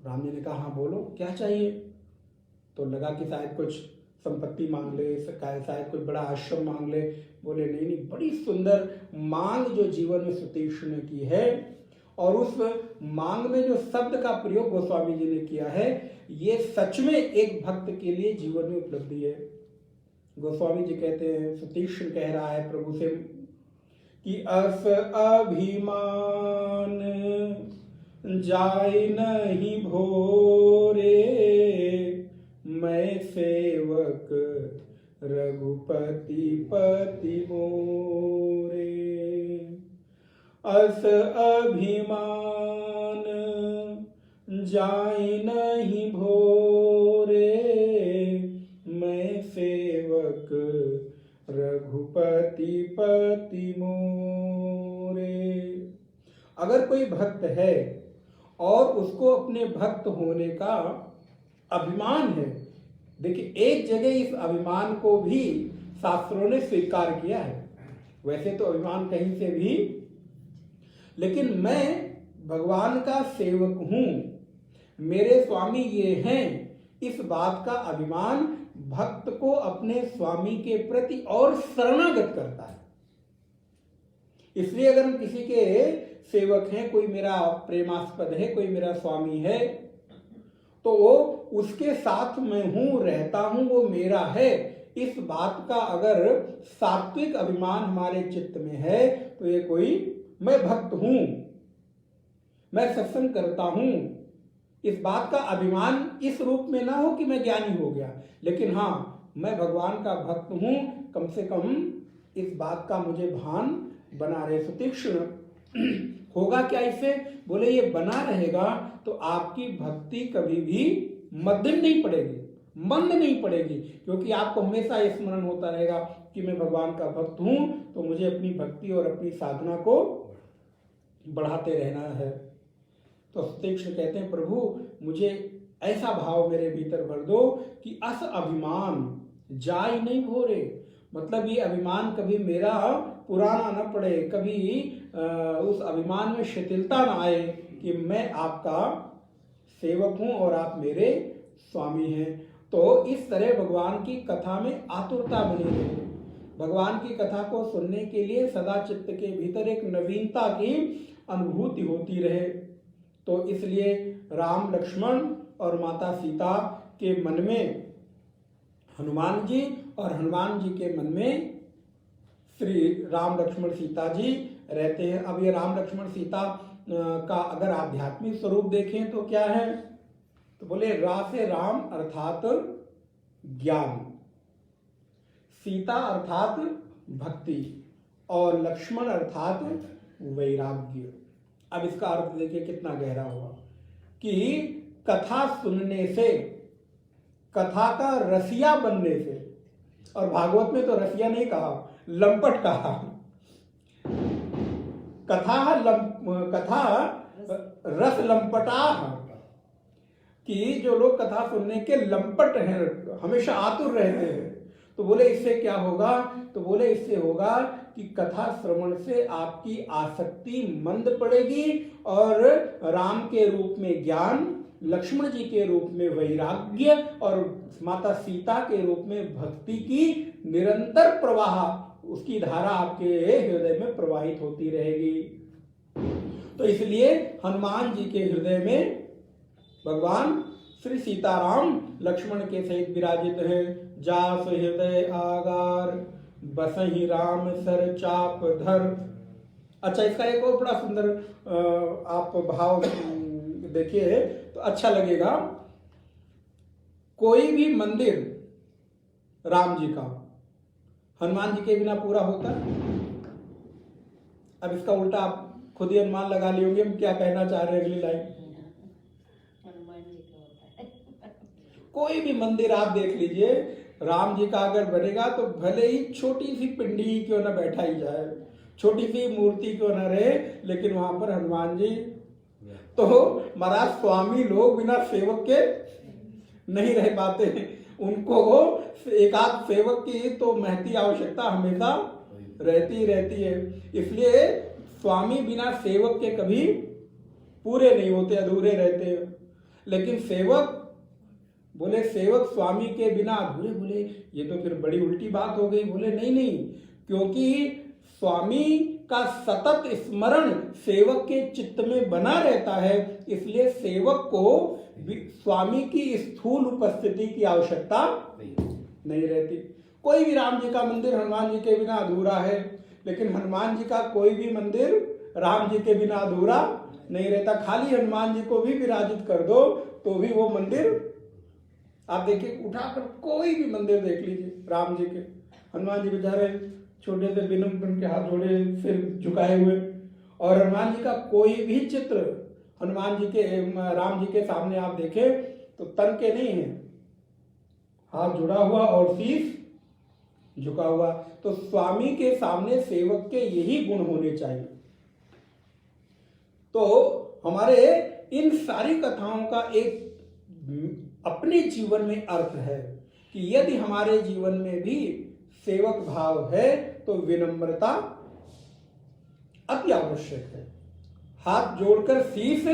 Speaker 1: राम जी ने कहा, हाँ बोलो क्या चाहिए। तो लगा कि शायद कुछ संपत्ति मांग ले, शायद कोई बड़ा आश्रम मांग ले। बोले नहीं, बड़ी सुंदर मांग जो जीवन में सुतीक्ष्ण ने की है, और उस मांग में जो शब्द का प्रयोग गोस्वामी जी ने किया है, ये सच में एक भक्त के लिए जीवन में उपलब्धि है। गोस्वामी जी कहते हैं, सुतीक्ष्ण कह रहा है प्रभु से कि अस अभिमान जाय नहीं भोरे, मैं सेवक रघुपति पति मोरे। अस अभिमान जाय नहीं भोरे, मैं सेवक रघुपति पति मोरे। अगर कोई भक्त है और उसको अपने भक्त होने का अभिमान है, देखिए एक जगह इस अभिमान को भी शास्त्रों ने स्वीकार किया है। वैसे तो अभिमान कहीं से भी, लेकिन मैं भगवान का सेवक हूं, मेरे स्वामी ये हैं, इस बात का अभिमान भक्त को अपने स्वामी के प्रति और शरणागत करता है। इसलिए अगर हम किसी के सेवक हैं, कोई मेरा प्रेमास्पद है, कोई मेरा स्वामी है, तो वो उसके साथ मैं हूं, रहता हूं, वो मेरा है, इस बात का अगर सात्विक अभिमान हमारे चित्त में है, तो ये कोई, मैं भक्त हूं, मैं सत्संग करता हूं, इस बात का अभिमान इस रूप में ना हो कि मैं ज्ञानी हो गया, लेकिन हाँ मैं भगवान का भक्त हूं, कम से कम इस बात का मुझे भान बना रहे। सुतीक्ष्ण होगा क्या इससे? बोले ये बना रहेगा तो आपकी भक्ति कभी भी मध्यम नहीं पड़ेगी, मंद नहीं पड़ेगी, क्योंकि आपको हमेशा ये स्मरण होता रहेगा कि मैं भगवान का भक्त हूं, तो मुझे अपनी भक्ति और अपनी साधना को बढ़ाते रहना है। तो सुतीक्ष्ण कहते हैं, प्रभु मुझे ऐसा भाव मेरे भीतर भर दो कि अस अभिमान जाय नहीं भोरे, मतलब ये अभिमान कभी मेरा पुराना न पड़े, कभी उस अभिमान में शिथिलता ना आए कि मैं आपका सेवक हूं और आप मेरे स्वामी हैं। तो इस तरह भगवान की कथा में आतुरता बनी रहे, भगवान की कथा को सुनने के लिए सदा चित्त के भीतर एक नवीनता की अनुभूति होती रहे। तो इसलिए राम लक्ष्मण और माता सीता के मन में हनुमान जी और हनुमान जी के मन में श्री राम लक्ष्मण सीता जी रहते हैं। अब ये राम लक्ष्मण सीता का अगर आध्यात्मिक स्वरूप देखें तो क्या है, तो बोले रा से राम अर्थात ज्ञान, सीता अर्थात भक्ति और लक्ष्मण अर्थात वैराग्य। अब इसका अर्थ देखिए कितना गहरा हुआ कि कथा सुनने से, कथा का रसिया बनने से, और भागवत में तो रसिया नहीं कहा, लंपट कहा। कथा रस लंपटा, कि जो लोग कथा सुनने के लंपट हैं, हमेशा आतुर रहते हैं, तो बोले इससे क्या होगा, तो बोले इससे होगा कि कथा श्रवण से आपकी आसक्ति मंद पड़ेगी और राम के रूप में ज्ञान, लक्ष्मण जी के रूप में वैराग्य और माता सीता के रूप में भक्ति की निरंतर प्रवाह, उसकी धारा आपके हृदय में प्रवाहित होती रहेगी। तो इसलिए हनुमान जी के हृदय में भगवान श्री सीताराम लक्ष्मण के सहित विराजित हैं। जास हृदय आगार बसहि राम सर चाप धर। अच्छा, इसका एक और बड़ा सुंदर आप भाव देखिए तो अच्छा लगेगा। कोई भी मंदिर राम जी का हनुमान जी के बिना पूरा होता है? अब इसका उल्टा आप खुद ही अनुमान लगा लिए होंगे हम क्या कहना चाह रहे हैं अगली लाइन।
Speaker 2: हनुमान जी का होता है।
Speaker 1: कोई भी मंदिर आप देख लीजिए, राम जी का अगर बनेगा तो भले ही छोटी सी पिंडी ही क्यों ना बैठा ही जाए, छोटी सी मूर्ति क्यों ना रहे, लेकिन वहां पर हनुमान जी तो महाराज स्वामी लोग बिना सेवक के नहीं रह पाते। उनको एक आध सेवक की तो महती आवश्यकता हमेशा रहती है। इसलिए स्वामी बिना सेवक के कभी पूरे नहीं होते, अधूरे रहते हैं। लेकिन सेवक, बोले सेवक स्वामी के बिना अधूरे, बोले ये तो फिर बड़ी उल्टी बात हो गई। बोले नहीं, क्योंकि स्वामी का सतत स्मरण सेवक के चित्त में बना रहता है, इसलिए सेवक को स्वामी की स्थूल उपस्थिति की आवश्यकता नहीं रहती। कोई भी राम जी का मंदिर हनुमान जी के बिना अधूरा है, लेकिन हनुमान जी का कोई भी मंदिर राम जी के बिना अधूरा नहीं रहता। खाली हनुमान जी को भी विराजित कर दो तो भी वो मंदिर, आप देखिए उठाकर कोई भी मंदिर देख लीजिए राम जी के, हनुमान जी बेचारे छोटे से बिनम के हाथ जोड़े, सिर झुकाए हुए, और हनुमान जी का कोई भी चित्र हनुमान जी के, राम जी के सामने आप देखें तो तन के नहीं है, हाथ जुड़ा हुआ और शीश झुका हुआ। तो स्वामी के सामने सेवक के यही गुण होने चाहिए। तो हमारे इन सारी कथाओं का एक अपने जीवन में अर्थ है कि यदि हमारे जीवन में भी सेवक भाव है तो विनम्रता अति आवश्यक है। हाथ जोड़कर शीश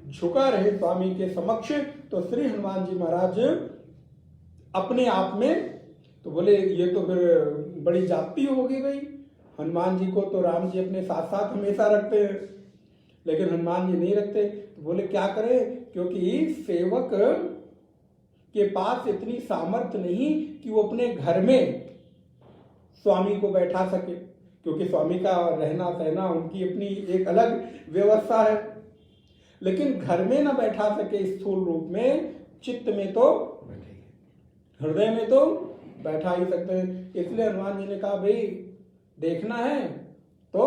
Speaker 1: झुका रहे स्वामी के समक्ष, तो श्री हनुमान जी महाराज अपने आप में, तो बोले ये तो फिर बड़ी जाति होगी भाई, हनुमान जी को तो राम जी अपने साथ साथ हमेशा रखते हैं लेकिन हनुमान जी नहीं रखते। तो बोले क्या करें, क्योंकि सेवक के पास इतनी सामर्थ्य नहीं कि वो अपने घर में स्वामी को बैठा सके, क्योंकि स्वामी का रहना सहना उनकी अपनी एक अलग व्यवस्था है, लेकिन घर में ना बैठा सके स्थूल रूप में, चित्त में तो, हृदय में तो बैठा ही सकते हैं। इसलिए हनुमान जी ने कहा भाई देखना है तो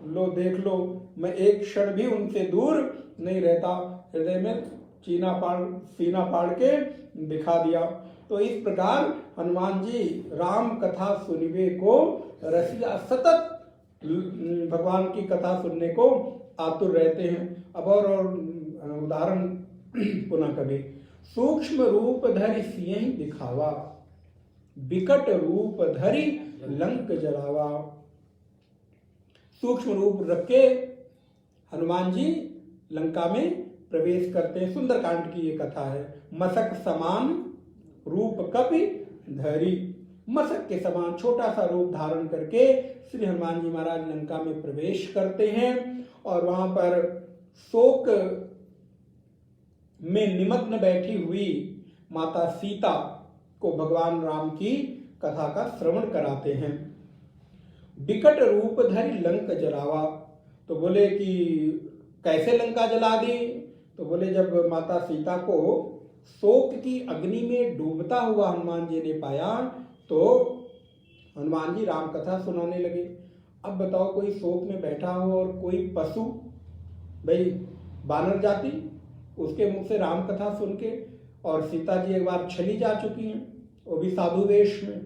Speaker 1: लो देख लो, मैं एक क्षण भी उनसे दूर नहीं रहता, हृदय में सीना फाड़ के दिखा दिया। तो इस प्रकार हनुमान जी राम कथा सुनिवे को रसिया, सतत भगवान की कथा सुनने को आतुर रहते हैं। अब और उदाहरण पुनः कभी, सूक्ष्म रूप धरि सियहि दिखावा, विकट रूप धरि लंक जलावा। सूक्ष्म रूप रख के हनुमान जी लंका में प्रवेश करते हैं। सुंदरकांड की ये कथा है। मसक समान रूप कपि धरी, मसक के समान छोटा सा रूप धारण करके श्री हनुमान जी महाराज लंका में प्रवेश करते हैं और वहां पर शोक में निमग्न बैठी हुई माता सीता को भगवान राम की कथा का श्रवण कराते हैं। विकट रूप धरि लंक जलावा, तो बोले कि कैसे लंका जला दी? तो बोले जब माता सीता को शोक की अग्नि में डूबता हुआ हनुमान जी ने पाया तो हनुमान जी राम कथा सुनाने लगे। अब बताओ, कोई शोक में बैठा हो और कोई पशु, भाई बानर जाति, उसके मुख से राम कथा सुन के, और सीता जी एक बार छली जा चुकी हैं, वो भी साधु वेश में,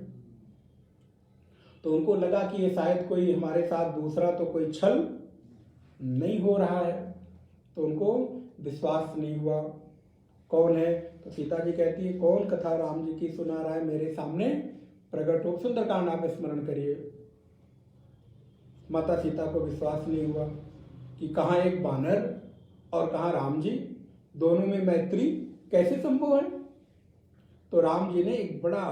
Speaker 1: तो उनको लगा कि ये शायद कोई हमारे साथ दूसरा तो कोई छल नहीं हो रहा है, तो उनको विश्वास नहीं हुआ। कौन है? तो सीता जी कहती है, कौन कथा राम जी की सुना रहा है मेरे सामने, प्रकट हो। सुंदरकांड आप स्मरण करिए। माता सीता को विश्वास नहीं हुआ कि कहाँ एक बानर और कहाँ राम जी, दोनों में मैत्री कैसे संभव है? तो राम जी ने एक बड़ा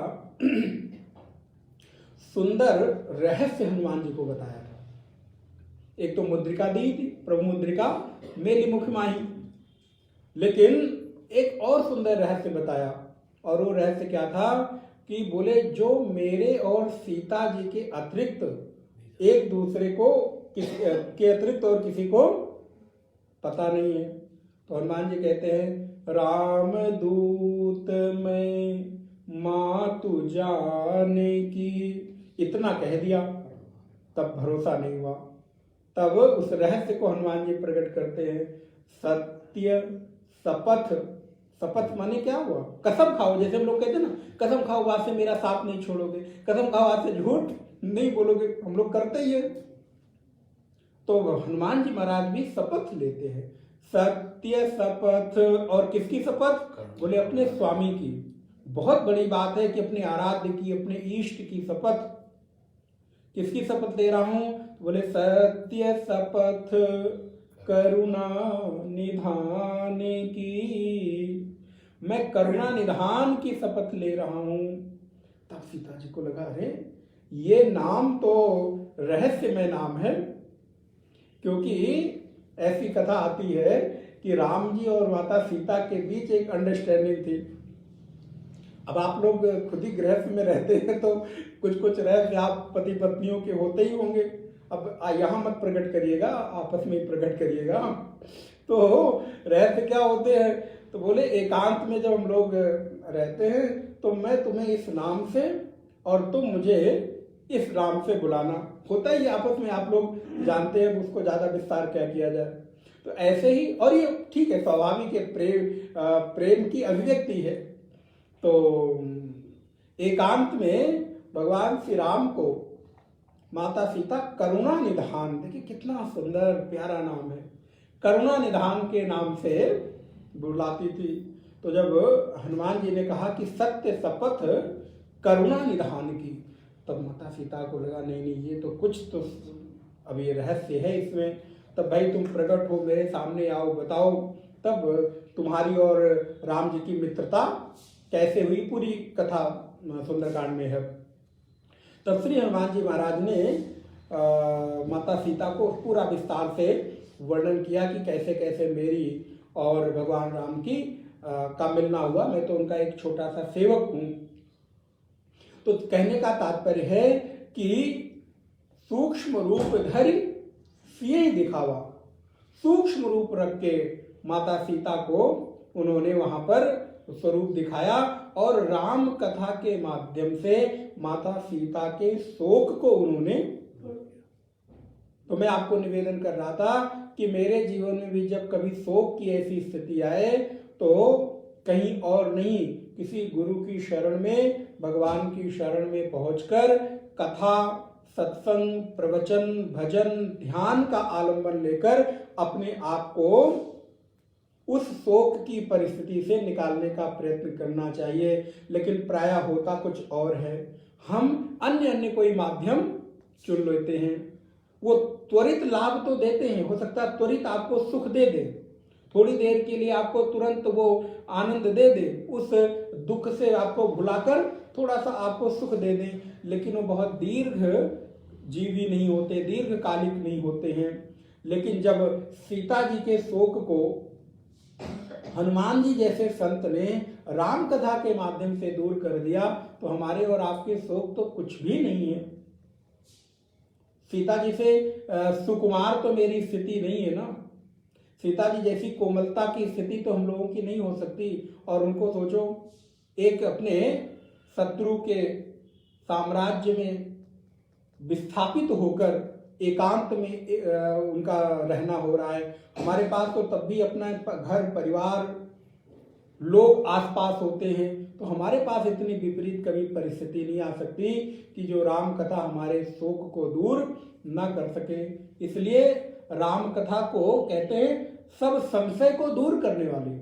Speaker 1: सुंदर रहस्य हनुमान जी को बताया था। एक तो मुद्रिका दी थी, प्रभु मुद्रिका मेरी मुख माही, लेकिन एक और सुंदर रहस्य बताया, और वो रहस्य क्या था कि बोले जो मेरे और सीता जी के अतिरिक्त एक दूसरे को के अतिरिक्त और किसी को पता नहीं है। तो हनुमान जी कहते हैं, राम दूत में मातु जाने की, इतना कह दिया, तब भरोसा नहीं हुआ। तब उस रहस्य को हनुमान जी प्रकट करते हैं। सत्य शपथ, शपथ माने क्या हुआ? कसम खाओ, जैसे हम लोग कहते हैं ना, कसम खाओ आज से मेरा साथ नहीं छोड़ोगे, कसम खाओ आज से झूठ नहीं बोलोगे, हम लोग करते ही है। तो हनुमान जी महाराज भी शपथ लेते हैं, सत्य शपथ। और किसकी शपथ? बोले अपने स्वामी की। बहुत बड़ी बात है कि अपने आराध्य की, अपने इष्ट की शपथ। किसकी शपथ ले रहा हूं? बोले सत्य शपथ करुणा निधान की, मैं करुणा निधान की शपथ ले रहा हूं। तब सीता जी को लगा, अरे ये नाम तो रहस्यमय नाम है, क्योंकि ऐसी कथा आती है कि राम जी और माता सीता के बीच एक अंडरस्टैंडिंग थी। अब आप लोग खुद ही गृहस्थ में रहते हैं तो कुछ कुछ रहस्य आप पति पत्नियों के होते ही होंगे। अब यहाँ मत प्रकट करिएगा, आपस में ही प्रकट करिएगा। तो रहस्य क्या होते हैं? तो बोले एकांत में जब हम लोग रहते हैं तो मैं तुम्हें इस नाम से और तुम मुझे इस नाम से बुलाना, होता ही आपस में, आप लोग जानते हैं, उसको ज्यादा विस्तार क्या किया जाए। तो ऐसे ही, और ये ठीक है, स्वाभाविक है, प्रेम की अभिव्यक्ति है। तो एकांत में भगवान श्री राम को माता सीता करुणा निधान, देखिए कितना सुंदर प्यारा नाम है, करुणा निधान के नाम से बुलाती थी। तो जब हनुमान जी ने कहा कि सत्य शपथ करुणा निधान की, तब माता सीता को लगा नहीं नहीं, ये तो कुछ तो अब ये रहस्य है इसमें। तब भाई तुम प्रकट हो, मेरे सामने आओ, बताओ। तब तुम्हारी और राम जी की मित्रता कैसे हुई, पूरी कथा सुंदरकांड में है। तब श्री हनुमान जी महाराज ने माता सीता को पूरा विस्तार से वर्णन किया कि कैसे कैसे मेरी और भगवान राम की का मिलना हुआ। मैं तो उनका एक छोटा सा सेवक हूं। तो कहने का तात्पर्य है कि सूक्ष्म रूप धरि सिए दिखावा, सूक्ष्म रूप रख के माता सीता को उन्होंने वहां पर स्वरूप दिखाया और राम कथा के माध्यम से माता सीता के शोक को उन्होंने। तो मैं आपको निवेदन कर रहा था कि मेरे जीवन में भी जब कभी शोक की ऐसी स्थिति आए तो कहीं और नहीं, किसी गुरु की शरण में, भगवान की शरण में पहुंचकर कथा, सत्संग, प्रवचन, भजन, ध्यान का आलंबन लेकर अपने आप को उस शोक की परिस्थिति से निकालने का प्रयत्न करना चाहिए। लेकिन प्रायः होता कुछ और है, हम अन्य कोई माध्यम चुन लेते हैं। वो त्वरित लाभ तो देते हैं, हो सकता है त्वरित आपको सुख दे दे, थोड़ी देर के लिए आपको तुरंत वो आनंद दे दे, उस दुख से आपको भुलाकर थोड़ा सा आपको सुख दे दे, लेकिन वो बहुत दीर्घ जीवी नहीं होते, दीर्घकालिक नहीं होते हैं। लेकिन जब सीता जी के शोक को हनुमान जी जैसे संत ने राम कथा के माध्यम से दूर कर दिया तो हमारे और आपके शोक तो कुछ भी नहीं है। सीता जी से सुकुमार तो मेरी स्थिति नहीं है ना, सीता जी जैसी कोमलता की स्थिति तो हम लोगों की नहीं हो सकती। और उनको सोचो, एक अपने शत्रु के साम्राज्य में विस्थापित होकर एकांत में उनका रहना हो रहा है। हमारे पास तो तब भी अपना घर परिवार लोग आसपास होते हैं, तो हमारे पास इतनी विपरीत कभी परिस्थिति नहीं आ सकती कि जो राम कथा हमारे शोक को दूर ना कर सके। इसलिए राम कथा को कहते हैं सब संशय को दूर करने वाली।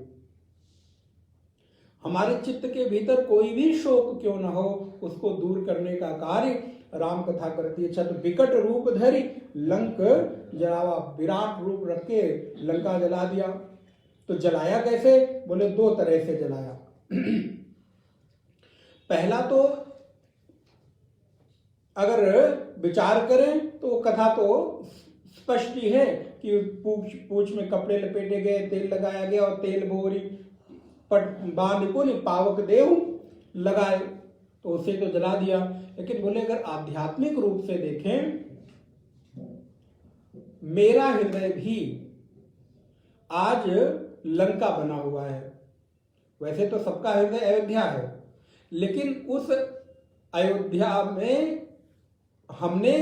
Speaker 1: हमारे चित्त के भीतर कोई भी शोक क्यों ना हो, उसको दूर करने का कार्य राम कथा करती है। छत विकट रूप धरी लंक जलावा, विराट रूप रख के लंका जला दिया। तो जलाया कैसे? बोले दो तरह से जलाया। पहला तो अगर विचार करें तो कथा तो स्पष्ट ही है कि पूछ में कपड़े लपेटे गए, तेल लगाया गया और तेल बोरी पट बांध पुन पावक देव लगाए, तो उसे तो जला दिया। लेकिन बोले अगर आध्यात्मिक रूप से देखें, मेरा हृदय भी आज लंका बना हुआ है। वैसे तो सबका हृदय अयोध्या है, लेकिन उस अयोध्या में हमने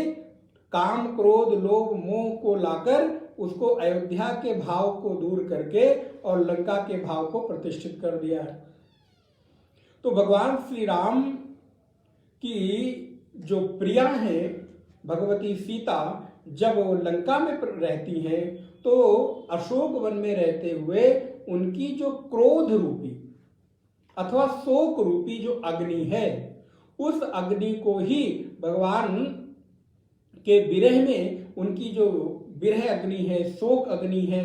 Speaker 1: काम क्रोध लोभ मोह को लाकर उसको अयोध्या के भाव को दूर करके और लंका के भाव को प्रतिष्ठित कर दिया है। तो भगवान श्री राम की जो प्रिया है भगवती सीता, जब वो लंका में रहती हैं तो अशोक वन में रहते हुए उनकी जो क्रोध रूपी अथवा शोक रूपी जो अग्नि है, उस अग्नि को ही भगवान के विरह में, उनकी जो विरह अग्नि है, शोक अग्नि है,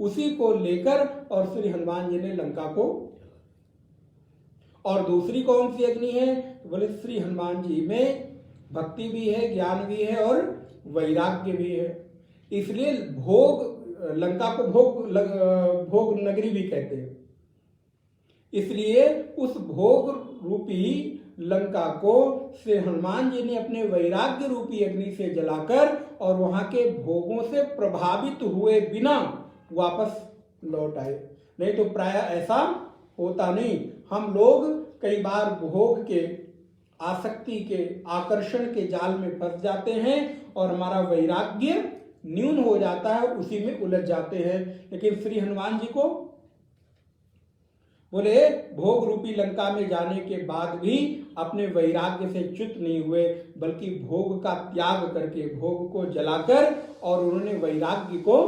Speaker 1: उसी को लेकर और श्री हनुमान जी ने लंका को। और दूसरी कौन सी अग्नि है? बोले श्री हनुमान जी में भक्ति भी है, ज्ञान भी है और वैराग्य भी है। इसलिए भोग, लंका को भोग नगरी भी कहते हैं। इसलिए उस भोग रूपी लंका को श्री हनुमान जी ने अपने वैराग्य रूपी अग्नि से जलाकर और वहां के भोगों से प्रभावित हुए बिना वापस लौट आए। नहीं तो प्राय ऐसा होता नहीं। हम लोग कई बार भोग के, आसक्ति के, आकर्षण के जाल में फंस जाते हैं और हमारा वैराग्य न्यून हो जाता है, उसी में उलझ जाते हैं। लेकिन श्री हनुमान जी को बोले भोग रूपी लंका में जाने के बाद भी अपने वैराग्य से च्युत नहीं हुए, बल्कि भोग का त्याग करके भोग को जलाकर और उन्होंने वैराग्य को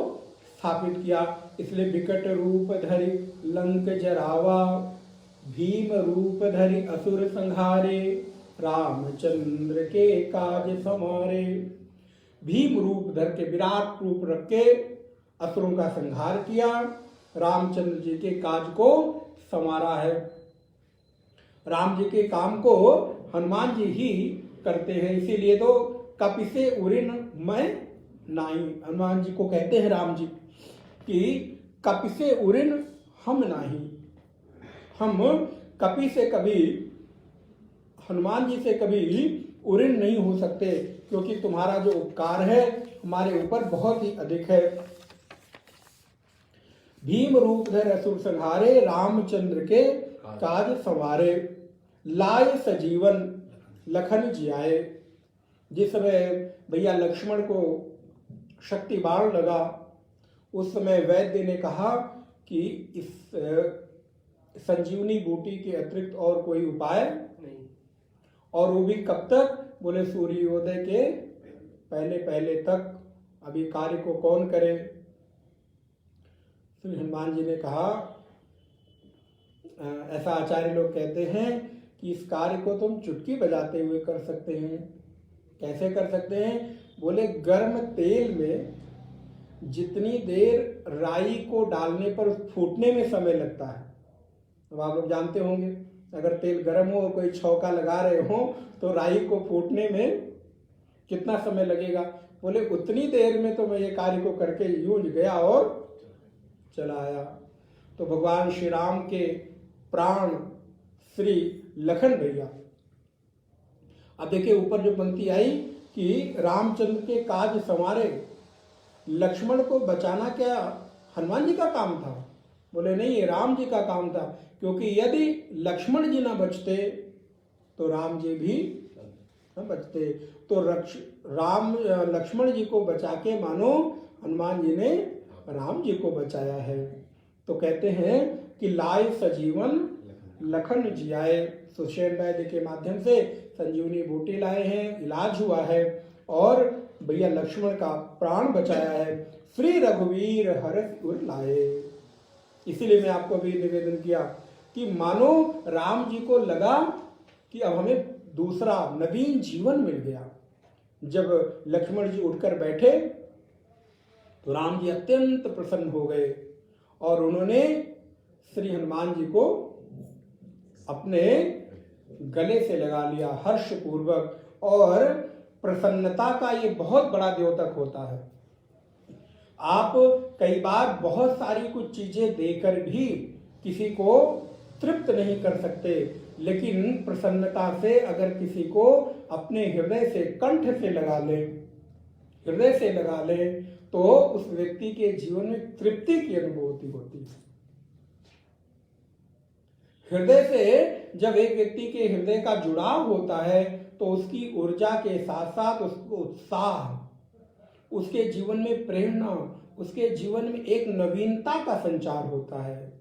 Speaker 1: स्थापित किया। इसलिए विकट रूप धरि लंक जरावा, भीम रूप धरि असुर संहारे, रामचंद्र के काज समारे। भीम रूप धर के, विराट रूप रख के असुरों का संहार किया, रामचंद्र जी के काज को संवारा है। राम जी के काम को हनुमान जी ही करते हैं। इसीलिए तो कपिसे उरिन मैं नाई, हनुमान जी को कहते हैं राम जी कि कपिसे उरिन हम नाही। हम कपि से कभी, हनुमान जी से कभी उरिन नहीं हो सकते, क्योंकि तुम्हारा जो उपकार है हमारे ऊपर बहुत ही अधिक है। भीम रूप धर असुर संहारे, रामचंद्र के काज संवारे, लाए सजीवन लखन जियाए। जिस समय भैया लक्ष्मण को शक्ति बाण लगा, उस समय वैद्य ने कहा कि इस संजीवनी बूटी के अतिरिक्त और कोई उपाय नहीं, और वो भी कब तक? बोले सूर्योदय के पहले पहले तक। अभी कार्य को कौन करे? श्री हनुमान जी ने कहा, ऐसा आचार्य लोग कहते हैं कि इस कार्य को तुम चुटकी बजाते हुए कर सकते हैं। कैसे कर सकते हैं? बोले गर्म तेल में जितनी देर राई को डालने पर फूटने में समय लगता है, तो आप लोग जानते होंगे, अगर तेल गर्म हो और कोई छौका लगा रहे हो तो राई को फूटने में कितना समय लगेगा? बोले उतनी देर में तो मैं ये कार्य को करके यूं गया और चला आया। तो भगवान श्री राम के प्राण श्री लखन भैया। अब देखिए ऊपर जो पंक्ति आई कि रामचंद्र के काज संवारे, लक्ष्मण को बचाना क्या हनुमान जी का काम था? बोले नहीं, ये राम जी का काम था, क्योंकि यदि लक्ष्मण जी ना बचते तो राम जी भी न बचते। तो लक्ष्मण जी को बचा के मानो हनुमान जी ने राम जी को बचाया है। तो कहते हैं कि लाए सजीवन लखन जियाए, सुषेण वैद्य के माध्यम से संजीवनी बूटी लाए हैं, इलाज हुआ है और भैया लक्ष्मण का प्राण बचाया है। श्री रघुवीर हर्ष उर लाए। इसीलिए मैं आपको भी निवेदन किया कि मानो राम जी को लगा कि अब हमें दूसरा नवीन जीवन मिल गया। जब लक्ष्मण जी उठकर बैठे तो राम जी अत्यंत प्रसन्न हो गए और उन्होंने श्री हनुमान जी को अपने गले से लगा लिया हर्ष पूर्वक। और प्रसन्नता का ये बहुत बड़ा द्योतक होता है। आप कई बार बहुत सारी कुछ चीजें देकर भी किसी को तृप्त नहीं कर सकते, लेकिन प्रसन्नता से अगर किसी को अपने हृदय से, कंठ से लगा ले, हृदय से लगा ले, तो उस व्यक्ति के जीवन में तृप्ति की अनुभूति होती है। हृदय से जब एक व्यक्ति के हृदय का जुड़ाव होता है तो उसकी ऊर्जा के साथ साथ उसको उत्साह, उसके जीवन में प्रेरणा, उसके जीवन में एक नवीनता का संचार होता है।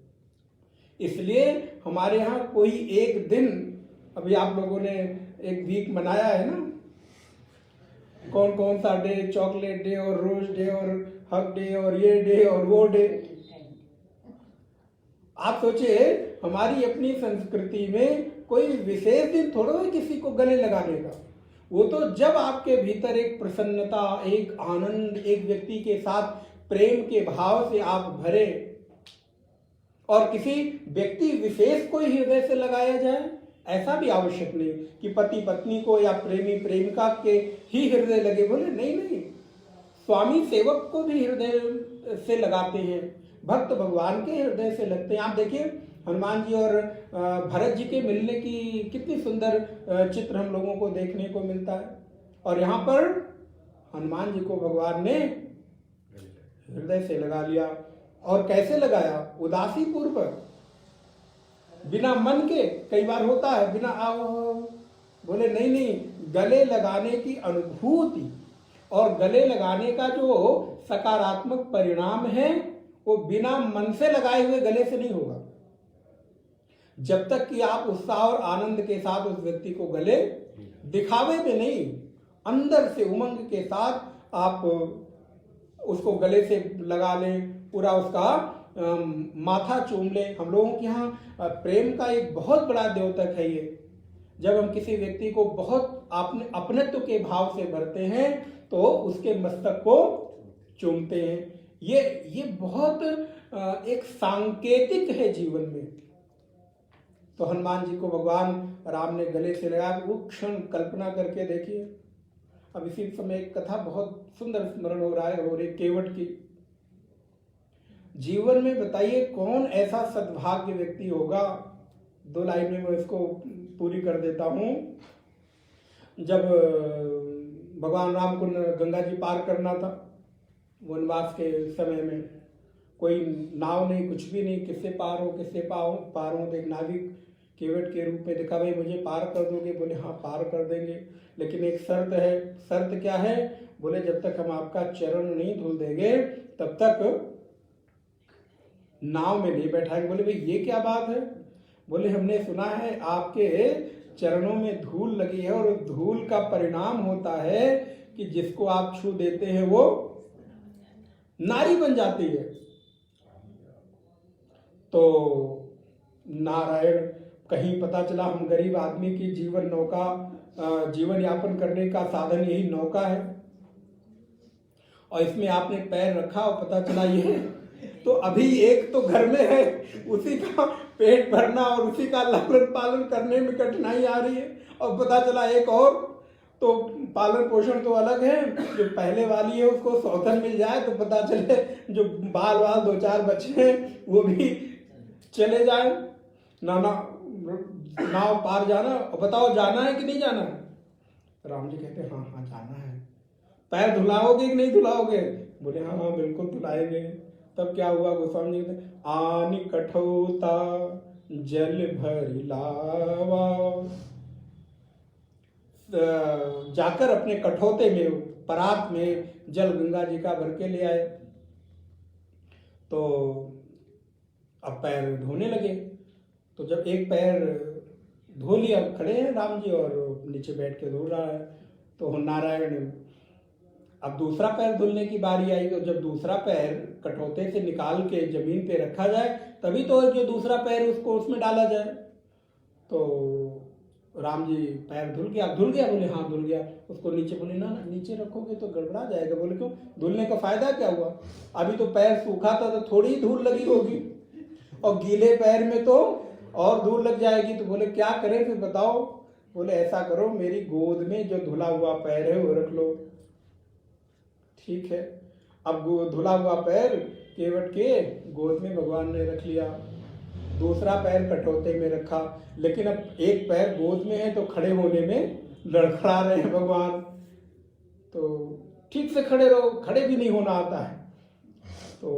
Speaker 1: इसलिए हमारे यहाँ कोई एक दिन, अभी आप लोगों ने एक वीक मनाया है ना, कौन कौन सा डे, चॉकलेट डे और रोज डे और हग डे और ये डे और वो डे। आप सोचिए हमारी अपनी संस्कृति में कोई विशेष दिन थोड़ा है किसी को गले लगाने का। वो तो जब आपके भीतर एक प्रसन्नता, एक आनंद, एक व्यक्ति के साथ प्रेम के भाव से आप भरे और किसी व्यक्ति विशेष को ही हृदय से लगाया जाए, ऐसा भी आवश्यक नहीं कि पति पत्नी को या प्रेमी प्रेमिका के ही हृदय लगे। बोले नहीं नहीं, स्वामी सेवक को भी हृदय से लगाते हैं, भक्त भगवान के हृदय से लगते हैं। आप देखिए हनुमान जी और भरत जी के मिलने की कितनी सुंदर चित्र हम लोगों को देखने को मिलता है। और यहाँ पर हनुमान जी को भगवान ने हृदय से लगा लिया। और कैसे लगाया? उदासी पूर्वक, बिना मन के। कई बार होता है बिना बोले नहीं नहीं, गले लगाने की अनुभूति और गले लगाने का जो सकारात्मक परिणाम है वो बिना मन से लगाए हुए गले से नहीं होगा। जब तक कि आप उत्साह और आनंद के साथ उस व्यक्ति को गले, दिखावे में नहीं, अंदर से उमंग के साथ आप उसको गले से लगा लें, पूरा उसका माथा चूम लें। हम लोगों के यहाँ प्रेम का एक बहुत बड़ा द्योतक है ये। जब हम किसी व्यक्ति को बहुत अपनत्व के भाव से भरते हैं तो उसके मस्तक को चूमते हैं। ये बहुत एक सांकेतिक है जीवन में। तो हनुमान जी को भगवान राम ने गले से लगा, वो क्षण कल्पना करके देखिए। अब इसी समय एक कथा बहुत सुंदर स्मरण हो रहा है, हो रही केवट की। जीवन में बताइए कौन ऐसा सद्भाग्य व्यक्ति होगा। 2 लाइन में मैं इसको पूरी कर देता हूं। जब भगवान राम को गंगा जी पार करना था वनवास के समय में, कोई नाव नहीं, कुछ भी नहीं, किससे पार हो किससे पार हो। एक नाविक केवट के रूप में देखा, भाई मुझे पार कर दोगे? बोले हाँ पार कर देंगे, लेकिन एक शर्त है। शर्त क्या है? बोले जब तक हम आपका चरण नहीं धुल देंगे तब तक नाव में नहीं बैठाएंगे। बोले भाई ये क्या बात है? बोले हमने सुना है आपके चरणों में धूल लगी है और उस धूल का परिणाम होता है कि जिसको आप छू देते हैं वो नारी बन जाती है। तो नारायण, कहीं पता चला हम गरीब आदमी की जीवन यापन करने का साधन यही नौका है और इसमें आपने पैर रखा और पता चला ये, तो अभी एक तो घर में है, उसी का पेट भरना और उसी का लालन पालन करने में कठिनाई आ रही है, और पता चला एक और, तो पालन पोषण तो अलग है। जो पहले वाली है उसको सौतन मिल जाए तो पता चले जो बाल 2-4 बच्चे हैं वो भी चले जाए, नाव पार जाना, और बताओ जाना है कि नहीं जाना है? राम जी कहते हाँ हाँ जाना है। पैर धुलाओगे कि नहीं धुलाओगे? बोले हाँ हाँ बिल्कुल धुलाएंगे। तब क्या हुआ? गोस्वामी जी कहते आनी कठोता जल भरी लावा, जाकर अपने कठौते में, परात में जल गंगा जी का भर के ले आए। तो अब पैर धोने लगे। तो जब एक पैर धो लिया, खड़े हैं राम जी और नीचे बैठ के धो रहा है, तो नारायण अब दूसरा पैर धुलने की बारी आई। तो जब दूसरा पैर कठौते से निकाल के जमीन पे रखा जाए तभी तो जो दूसरा पैर उसको उसमें डाला जाए। तो राम जी पैर धुल गया? धुल गया? बोले हाँ धुल गया। उसको नीचे, बोले ना नीचे रखोगे तो गड़बड़ा जाएगा। बोले क्यों? धुलने का फायदा क्या हुआ? अभी तो पैर सूखा था तो थोड़ी ही धूल लगी होगी, और गीले पैर में तो और धूल लग जाएगी। तो बोले क्या करें फिर बताओ? बोले ऐसा करो, मेरी गोद में जो धुला हुआ पैर है वो रख लो। ठीक है। अब धुला हुआ पैर केवट के गोद में भगवान ने रख लिया, दूसरा पैर कटौते में रखा। लेकिन अब एक पैर गोद में है तो खड़े होने में लड़खड़ा रहे हैं भगवान। तो ठीक से खड़े रहो, खड़े भी नहीं होना आता है। तो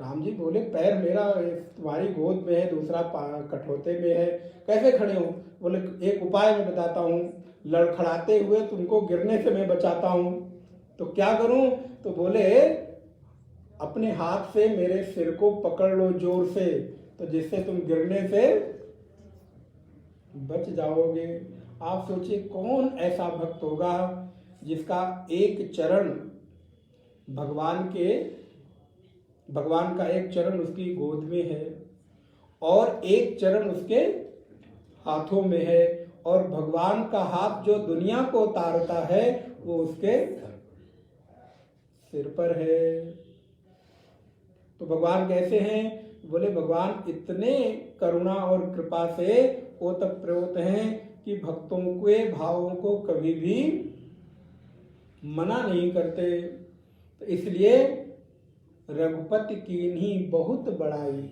Speaker 1: राम जी बोले पैर मेरा तुम्हारी गोद में है, दूसरा कठौते में है, कैसे खड़े हो? बोले एक उपाय मैं बताता हूँ, लड़खड़ाते हुए तुमको गिरने से मैं बचाता हूँ। तो क्या करूँ? तो बोले अपने हाथ से मेरे सिर को पकड़ लो जोर से, तो जिससे तुम गिरने से बच जाओगे। आप सोचिए कौन ऐसा भक्त होगा जिसका एक चरण भगवान का एक चरण उसकी गोद में है और एक चरण उसके हाथों में है, और भगवान का हाथ जो दुनिया को उतारता है वो उसके सिर पर है। तो भगवान कैसे हैं? बोले भगवान इतने करुणा और कृपा से ओतप्रोत हैं कि भक्तों के भावों को कभी भी मना नहीं करते। तो इसलिए रघुपति कीन्ही बहुत बड़ाई,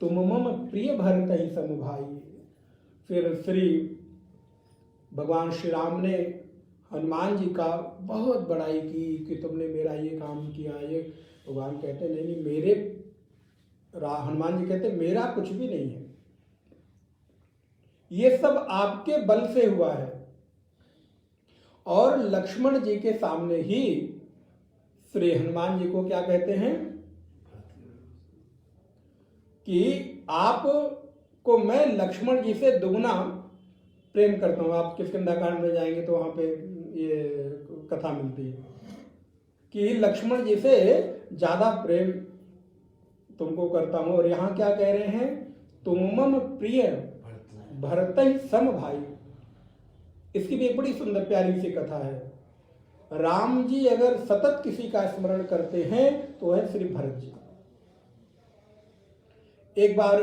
Speaker 1: तुम मम प्रिय भरत ही सम भाई। फिर श्री भगवान श्री राम ने हनुमान जी का बहुत बड़ाई की कि तुमने मेरा ये काम किया। ये भगवान कहते नहीं मेरे, हनुमान जी कहते मेरा कुछ भी नहीं है, ये सब आपके बल से हुआ है। और लक्ष्मण जी के सामने ही श्री हनुमान जी को क्या कहते हैं कि आपको मैं लक्ष्मण जी से दुगना प्रेम करता हूं। आप किष्किंधा में जाएंगे तो वहां पे ये कथा मिलती है कि लक्ष्मण जी से ज्यादा प्रेम तुमको करता हूं। और यहां क्या कह रहे हैं? तुम मम प्रिय भरत ही सम भाई। इसकी भी एक बड़ी सुंदर प्यारी सी कथा है। राम जी अगर सतत किसी का स्मरण करते हैं तो है श्री भरत जी। एक बार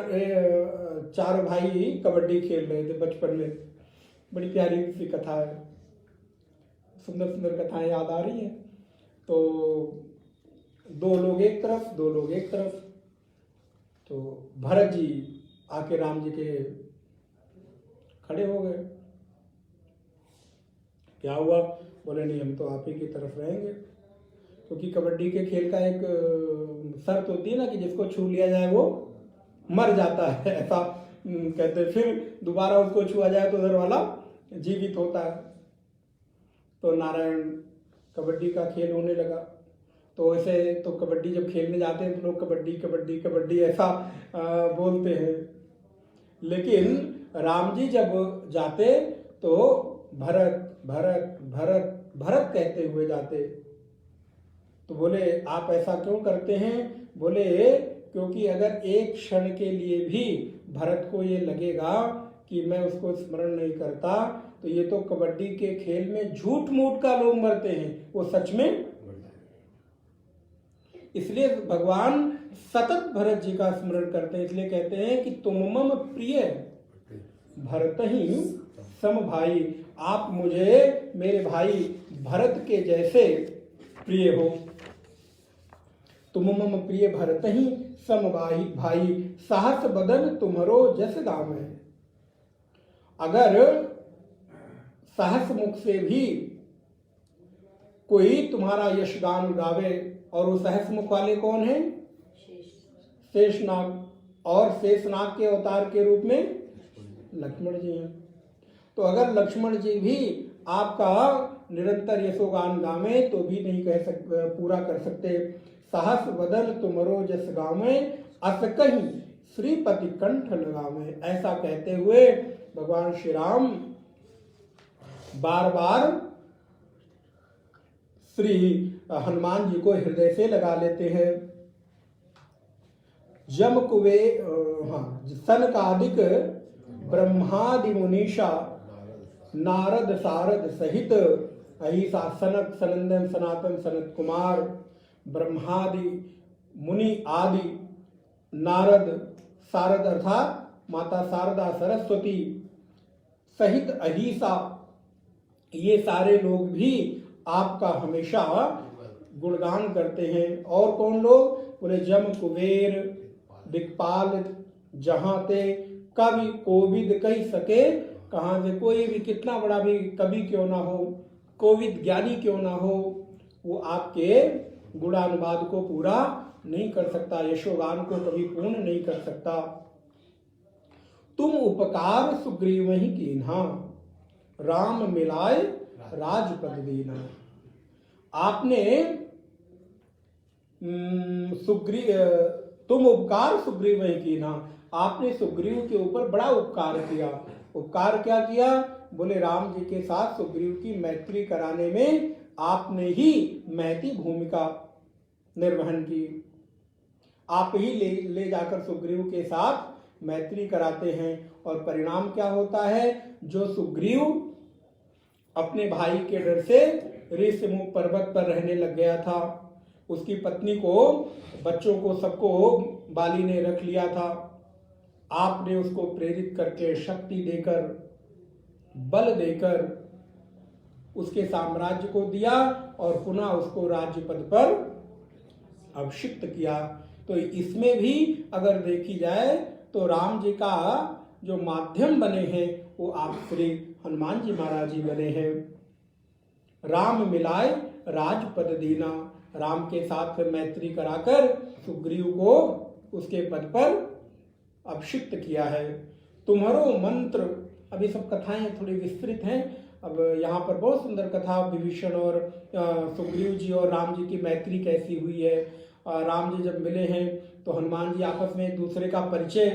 Speaker 1: चारों भाई कबड्डी खेल रहे थे बचपन में, बड़ी प्यारी सी कथा है, सुंदर सुंदर कथाएं याद आ रही हैं। तो दो लोग एक तरफ, दो लोग एक तरफ। तो भरत जी आके राम जी के खड़े हो गए। क्या हुआ? बोले नहीं हम तो आप ही की तरफ रहेंगे, क्योंकि कबड्डी के खेल का एक शर्त होती है ना कि जिसको छू लिया जाए वो मर जाता है, ऐसा कहते हैं। फिर दोबारा उसको छुआ जाए तो उधर वाला जीवित होता है। तो नारायण कबड्डी का खेल होने लगा। तो ऐसे तो कबड्डी जब खेलने जाते हैं तो लोग कबड्डी कबड्डी कबड्डी ऐसा बोलते हैं, लेकिन राम जी जब जाते तो भरत भरत भरत भरत कहते हुए जाते। तो बोले आप ऐसा क्यों करते हैं? बोले क्योंकि अगर एक क्षण के लिए भी भरत को ये लगेगा कि मैं उसको स्मरण नहीं करता तो ये तो कबड्डी के खेल में झूठ मूठ का लोग मरते हैं, वो सच में। इसलिए भगवान सतत भरत जी का स्मरण करते हैं। इसलिए कहते हैं कि तुम मम प्रिय भरत ही सम भाई, आप मुझे मेरे भाई भरत के जैसे प्रिय हो। तुम मम प्रिय भरत ही सम भाई साहस बदन तुम्हारो जस गाम है। अगर सहस मुख से भी कोई तुम्हारा यशगान गावे, और वो सहस मुख वाले कौन है? शेषनाग, और शेषनाग के अवतार के रूप में लक्ष्मण जी हैं। तो अगर लक्ष्मण जी भी आपका निरंतर यशोगान गावे तो भी नहीं पूरा कर सकते। साहस बदल तुमरो जस गावे अस कहीं श्रीपति कंठ लगावे। ऐसा कहते हुए भगवान श्री राम बार बार श्री हनुमान जी को हृदय से लगा लेते हैं। जम कुवे सनकादिक ब्रह्मादि मुनीषा नारद सारद सहित अहिसा सनक सनंदन सनातन सनत कुमार ब्रह्मादि मुनि आदि नारद सारद अर्थात माता शारदा सरस्वती सहित अहिसा, ये सारे लोग भी आपका हमेशा गुणगान करते हैं। और कौन लोग? बोले जम कुबेर दिक्पाल जहां ते कवि कोविद कही सके। कहां से कोई भी कितना बड़ा भी कवि क्यों ना हो, कोविद ज्ञानी क्यों ना हो, वो आपके गुणानुवाद को पूरा नहीं कर सकता, यशोगान को कभी पूर्ण नहीं कर सकता। तुम उपकार सुग्रीव ही कीन्हा राम मिलाए राजपद दीना। आपने तुम उपकार सुग्रीव ही कीन्हा, आपने सुग्रीव के ऊपर बड़ा उपकार किया। उपकार क्या किया? बोले राम जी के साथ सुग्रीव की मैत्री कराने में आपने ही महती भूमिका निर्वहन की। आप ही ले जाकर सुग्रीव के साथ मैत्री कराते हैं। और परिणाम क्या होता है? जो सुग्रीव अपने भाई के डर से ऋषिमुख पर्वत पर रहने लग गया था, उसकी पत्नी को, बच्चों को, सबको बाली ने रख लिया था, आपने उसको प्रेरित करके शक्ति देकर, बल देकर उसके साम्राज्य को दिया और पुनः उसको राज्य पद पर अभिषिक्त किया। तो इसमें भी अगर देखी जाए तो राम जी का जो माध्यम बने हैं वो आप श्री हनुमान जी महाराज जी बने हैं। राम मिलाए राजपद दीना, राम के साथ मैत्री कराकर सुग्रीव को उसके पद पर अभिषिक्त किया है। तुम्हारो मंत्र, अभी सब कथाएं थोड़ी विस्तृत हैं। अब यहाँ पर बहुत सुंदर कथा विभीषण और सुग्रीव जी और राम जी की मैत्री कैसी हुई है। राम जी जब मिले हैं तो हनुमान जी आपस में एक दूसरे का परिचय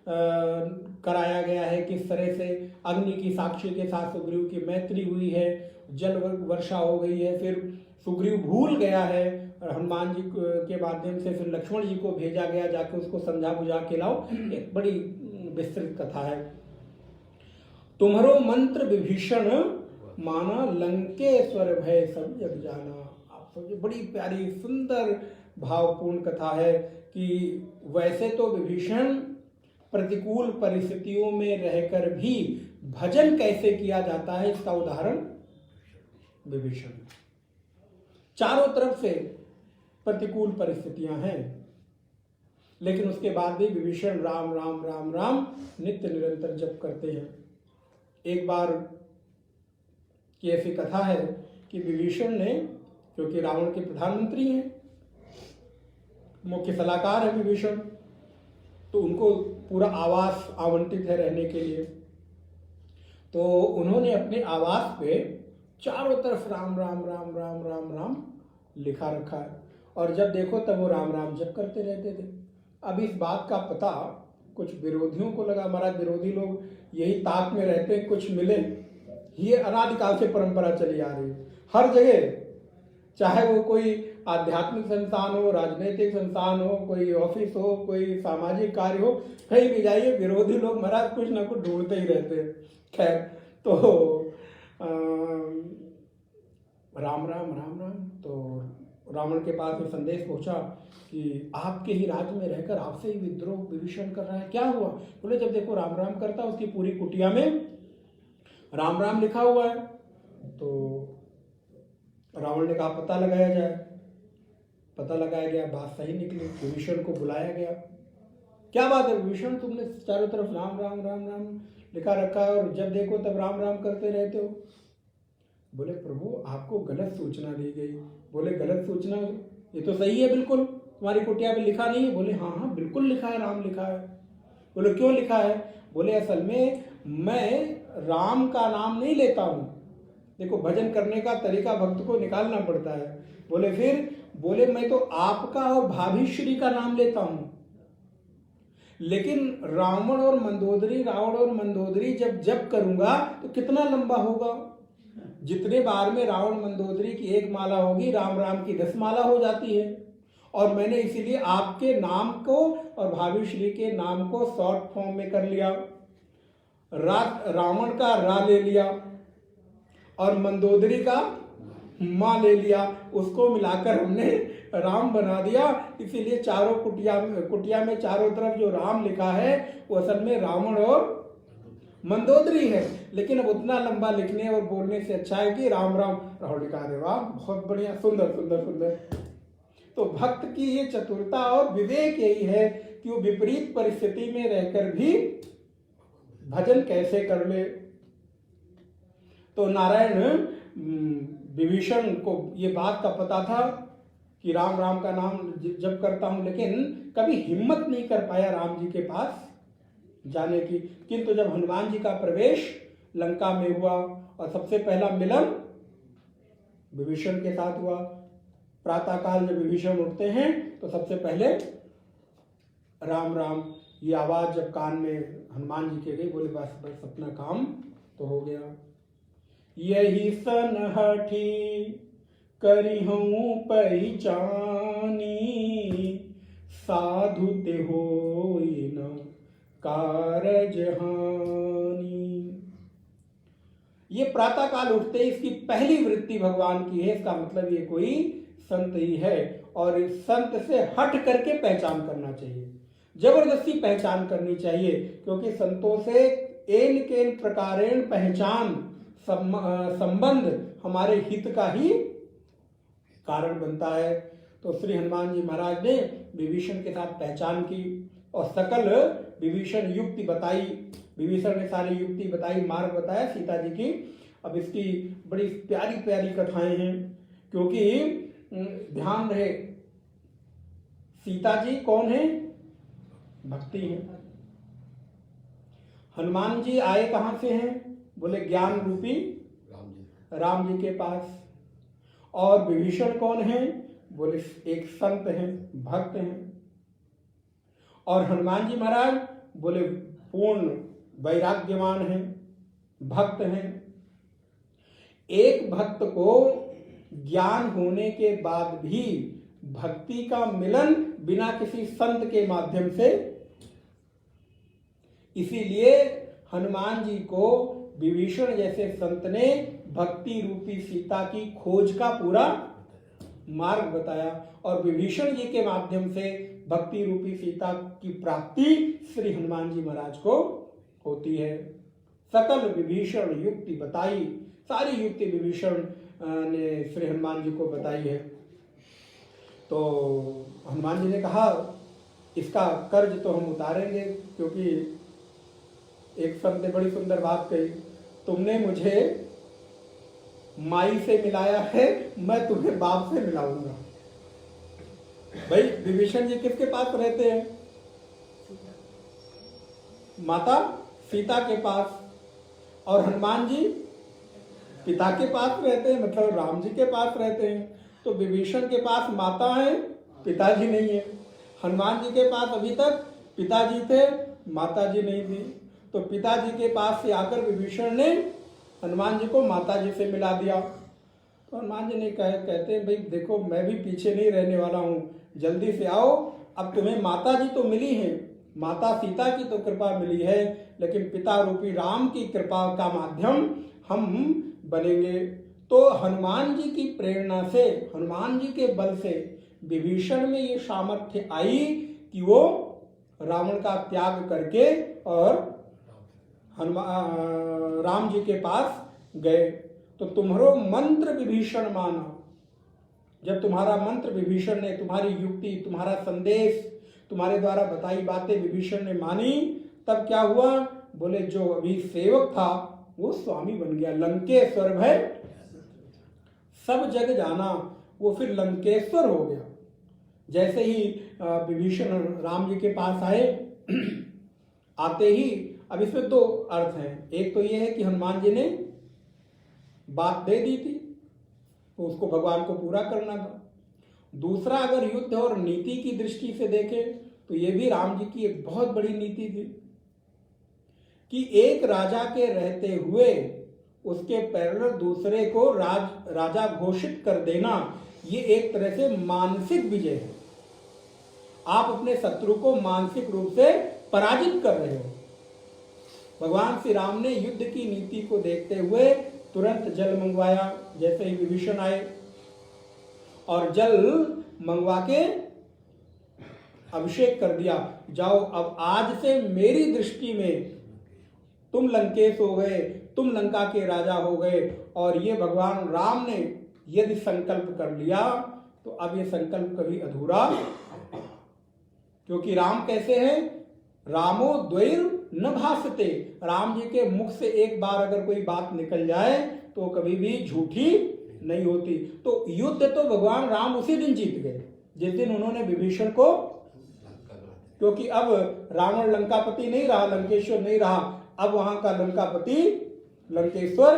Speaker 1: कराया गया है, किस तरह से अग्नि की साक्षी के साथ सुग्रीव की मैत्री हुई है, जल वर्षा हो गई है, फिर सुग्रीव भूल गया है और हनुमान जी के माध्यम से फिर लक्ष्मण जी को भेजा गया, जाके उसको समझा बुझा के लाओ। एक बड़ी विस्तृत कथा है। तुम्हारो मंत्र विभीषण माना लंकेश्वर भय सब जग जाना। आप समझो, बड़ी प्यारी सुंदर भावपूर्ण कथा है कि वैसे तो विभीषण प्रतिकूल परिस्थितियों में रहकर भी भजन कैसे किया जाता है, इसका उदाहरण विभीषण। चारों तरफ से प्रतिकूल परिस्थितियां हैं, लेकिन उसके बाद भी विभीषण राम राम राम राम नित्य निरंतर जप करते हैं। एक बार की ऐसी कथा है कि विभीषण ने, क्योंकि रावण के प्रधानमंत्री हैं, मुख्य सलाहकार है विभीषण, तो उनको पूरा आवास आवंटित है रहने के लिए। तो उन्होंने अपने आवास पे चारों तरफ राम राम राम राम राम राम लिखा रखा है, और जब देखो तब वो राम राम जप करते रहते थे। अब इस बात का पता कुछ विरोधियों को लगा। हमारा विरोधी लोग यही ताक में रहते हैं कुछ मिले। ये अनादिकाल से परंपरा चली आ रही है हर जगह, चाहे वो कोई आध्यात्मिक संस्थान हो, राजनीतिक संस्थान हो, कोई ऑफिस हो, कोई सामाजिक कार्य हो, कहीं भी जाइए विरोधी लोग महाराज कुछ ना कुछ ढूंढते ही रहते हैं। खैर, तो राम राम राम राम। तो रावण के पास में संदेश पहुंचा कि आपके ही राज्य में रहकर आपसे ही विद्रोह विभीषण कर रहा है, क्या हुआ? बोले जब देखो राम राम करता, उसकी पूरी कुटिया में राम राम लिखा हुआ है। तो रावण ने कहा पता लगाया जाए। पता लगाया गया, बात सही निकली, विभीषण को बुलाया गया। क्या बात है विभीषण, तुमने चारों तरफ राम राम राम राम लिखा रखा है और जब देखो तब राम राम करते रहते हो। बोले प्रभु आपको गलत सूचना दी गई। बोले गलत सूचना, ये तो सही है बिल्कुल, तुम्हारी कुटिया पे लिखा नहीं है। बोले हाँ हाँ बिल्कुल लिखा है, राम लिखा है। बोले क्यों लिखा है? बोले असल में मैं राम का नाम नहीं लेता हूँ। देखो भजन करने का तरीका भक्त को निकालना पड़ता है। बोले फिर? बोले मैं तो आपका और भाभी श्री का नाम लेता हूँ, लेकिन रावण और मंदोदरी जब करूंगा तो कितना लंबा होगा। जितने बार में रावण मंदोदरी की एक माला होगी, राम राम की 10 माला हो जाती है। और मैंने इसीलिए आपके नाम को और भाभी श्री के नाम को शॉर्ट फॉर्म में कर लिया। रावण का रा ले लिया और मंदोदरी का माँ ले लिया, उसको मिलाकर हमने राम बना दिया। इसीलिए चारों कुटिया में चारों तरफ जो राम लिखा है वो असल में रावण और मंदोदरी है। लेकिन अब उतना लंबा लिखने और बोलने से अच्छा है कि राम राम रावण लिखा दे। वाह बहुत बढ़िया, सुंदर सुंदर सुंदर। तो भक्त की ये चतुरता और विवेक यही है कि वो विपरीत परिस्थिति में रहकर भी भजन कैसे कर ले। तो नारायण विभीषण को ये बात का पता था कि राम राम का नाम जब करता हूं, लेकिन कभी हिम्मत नहीं कर पाया राम जी के पास जाने की। किंतु जब हनुमान जी का प्रवेश लंका में हुआ और सबसे पहला मिलन विभीषण के साथ हुआ, प्रातः काल जब विभीषण उठते हैं तो सबसे पहले राम राम ये आवाज जब कान में हनुमान जी के गई, बोले बस बस अपना काम तो हो गया। यही सनहठी करिहूं पहचानी, साधु ते होई न कारज हानि। ये प्रातः काल उठते इसकी पहली वृत्ति भगवान की है। इसका मतलब ये कोई संत ही है और इस संत से हट करके पहचान करना चाहिए, जबरदस्ती पहचान करनी चाहिए, क्योंकि संतों से एन केन प्रकारेण पहचान संबंध हमारे हित का ही कारण बनता है। तो श्री हनुमान जी महाराज ने विभीषण के साथ पहचान की और सकल विभीषण युक्ति बताई। विभीषण ने सारी युक्ति बताई, मार्ग बताया सीता जी की। अब इसकी बड़ी प्यारी प्यारी कथाएं हैं, क्योंकि ध्यान रहे सीता जी कौन है? भक्ति है। हनुमान जी आए कहां से हैं? बोले ज्ञान रूपी राम जी के पास। और विभीषण कौन है? बोले एक संत हैं, भक्त हैं। और हनुमान जी महाराज बोले पूर्ण वैराग्यवान हैं, भक्त हैं। एक भक्त को ज्ञान होने के बाद भी भक्ति का मिलन बिना किसी संत के माध्यम से, इसीलिए हनुमान जी को विभीषण जैसे संत ने भक्ति रूपी सीता की खोज का पूरा मार्ग बताया और विभीषण जी के माध्यम से भक्ति रूपी सीता की प्राप्ति श्री हनुमान जी महाराज को होती है। सकल विभीषण युक्ति बताई, सारी युक्ति विभीषण ने श्री हनुमान जी को बताई है। तो हनुमान जी ने कहा इसका कर्ज तो हम उतारेंगे, क्योंकि एक संत ने बड़ी सुंदर बात कही, तुमने मुझे माई से मिलाया है, मैं तुम्हें बाप से मिलाऊंगा। भाई विभीषण जी किसके पास रहते हैं? माता सीता के पास, और हनुमान जी पिता के पास रहते हैं, मतलब राम जी के पास रहते हैं। तो विभीषण के पास माता है, पिताजी नहीं है। हनुमान जी के पास अभी तक पिताजी थे, माताजी नहीं थी। तो पिताजी के पास से आकर विभीषण ने हनुमान जी को माताजी से मिला दिया। तो हनुमान जी ने कहते हैं भाई देखो मैं भी पीछे नहीं रहने वाला हूँ, जल्दी से आओ। अब तुम्हें माताजी तो मिली है, माता सीता की तो कृपा मिली है, लेकिन पिता रूपी राम की कृपा का माध्यम हम बनेंगे। तो हनुमान जी की प्रेरणा से, हनुमान जी के बल से विभीषण में ये सामर्थ्य आई कि वो रावण का त्याग करके और राम जी के पास गए। तो तुम्हारो मंत्र विभीषण माना, जब तुम्हारा मंत्र विभीषण ने, तुम्हारी युक्ति, तुम्हारा संदेश, तुम्हारे द्वारा बताई बातें विभीषण ने मानी, तब क्या हुआ? बोले जो अभी सेवक था वो स्वामी बन गया। लंकेश्वर भय सब जग जाना, वो फिर लंकेश्वर हो गया। जैसे ही विभीषण राम जी के पास आए, आते ही, अब इसमें दो अर्थ हैं। एक तो ये है कि हनुमान जी ने बात दे दी थी तो उसको भगवान को पूरा करना था। दूसरा, अगर युद्ध और नीति की दृष्टि से देखें तो ये भी राम जी की एक बहुत बड़ी नीति थी कि एक राजा के रहते हुए उसके पैरेलल दूसरे को राजा घोषित कर देना, ये एक तरह से मानसिक विजय है। आप अपने शत्रु को मानसिक रूप से पराजित कर रहे हो। भगवान श्री राम ने युद्ध की नीति को देखते हुए तुरंत जल मंगवाया। जैसे ही विभीषण आए और जल मंगवा के अभिषेक कर दिया, जाओ अब आज से मेरी दृष्टि में तुम लंकेश हो गए, तुम लंका के राजा हो गए। और ये भगवान राम ने यदि संकल्प कर लिया तो अब ये संकल्प कभी अधूरा, क्योंकि राम कैसे हैं? रामो द्वैर न भासते। राम जी के मुख से एक बार अगर कोई बात निकल जाए तो कभी भी झूठी नहीं होती। तो युद्ध तो भगवान राम उसी दिन जीत गए जिस दिन उन्होंने विभीषण को, क्योंकि अब रावण लंकापति नहीं रहा, लंकेश्वर नहीं रहा, अब वहां का लंकापति लंकेश्वर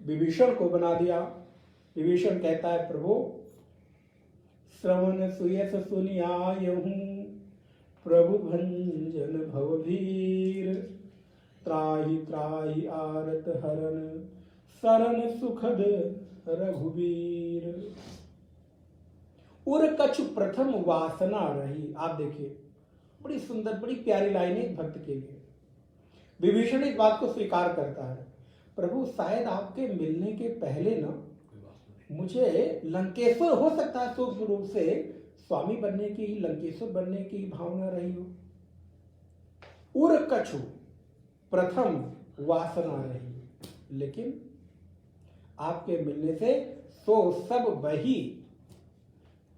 Speaker 1: विभीषण को बना दिया। विभीषण कहता है, प्रभु श्रवण सुयस सुनियायहूं, प्रभु भंजन भवभीर, त्राहि त्राहि आरत हरन, शरण सुखद रघुवीर। उर कछु प्रथम वासना रही। आप देखिए, बड़ी सुंदर, बड़ी प्यारी लाइन है भक्त के लिए। विभीषण इस बात को स्वीकार करता है, प्रभु शायद आपके मिलने के पहले ना मुझे लंकेश्वर, हो सकता है सूक्ष्म रूप से स्वामी बनने की, लंकेश्वर बनने की भावना रही हो। उर कछु प्रथम वासना रही, लेकिन आपके मिलने से सो सब वही।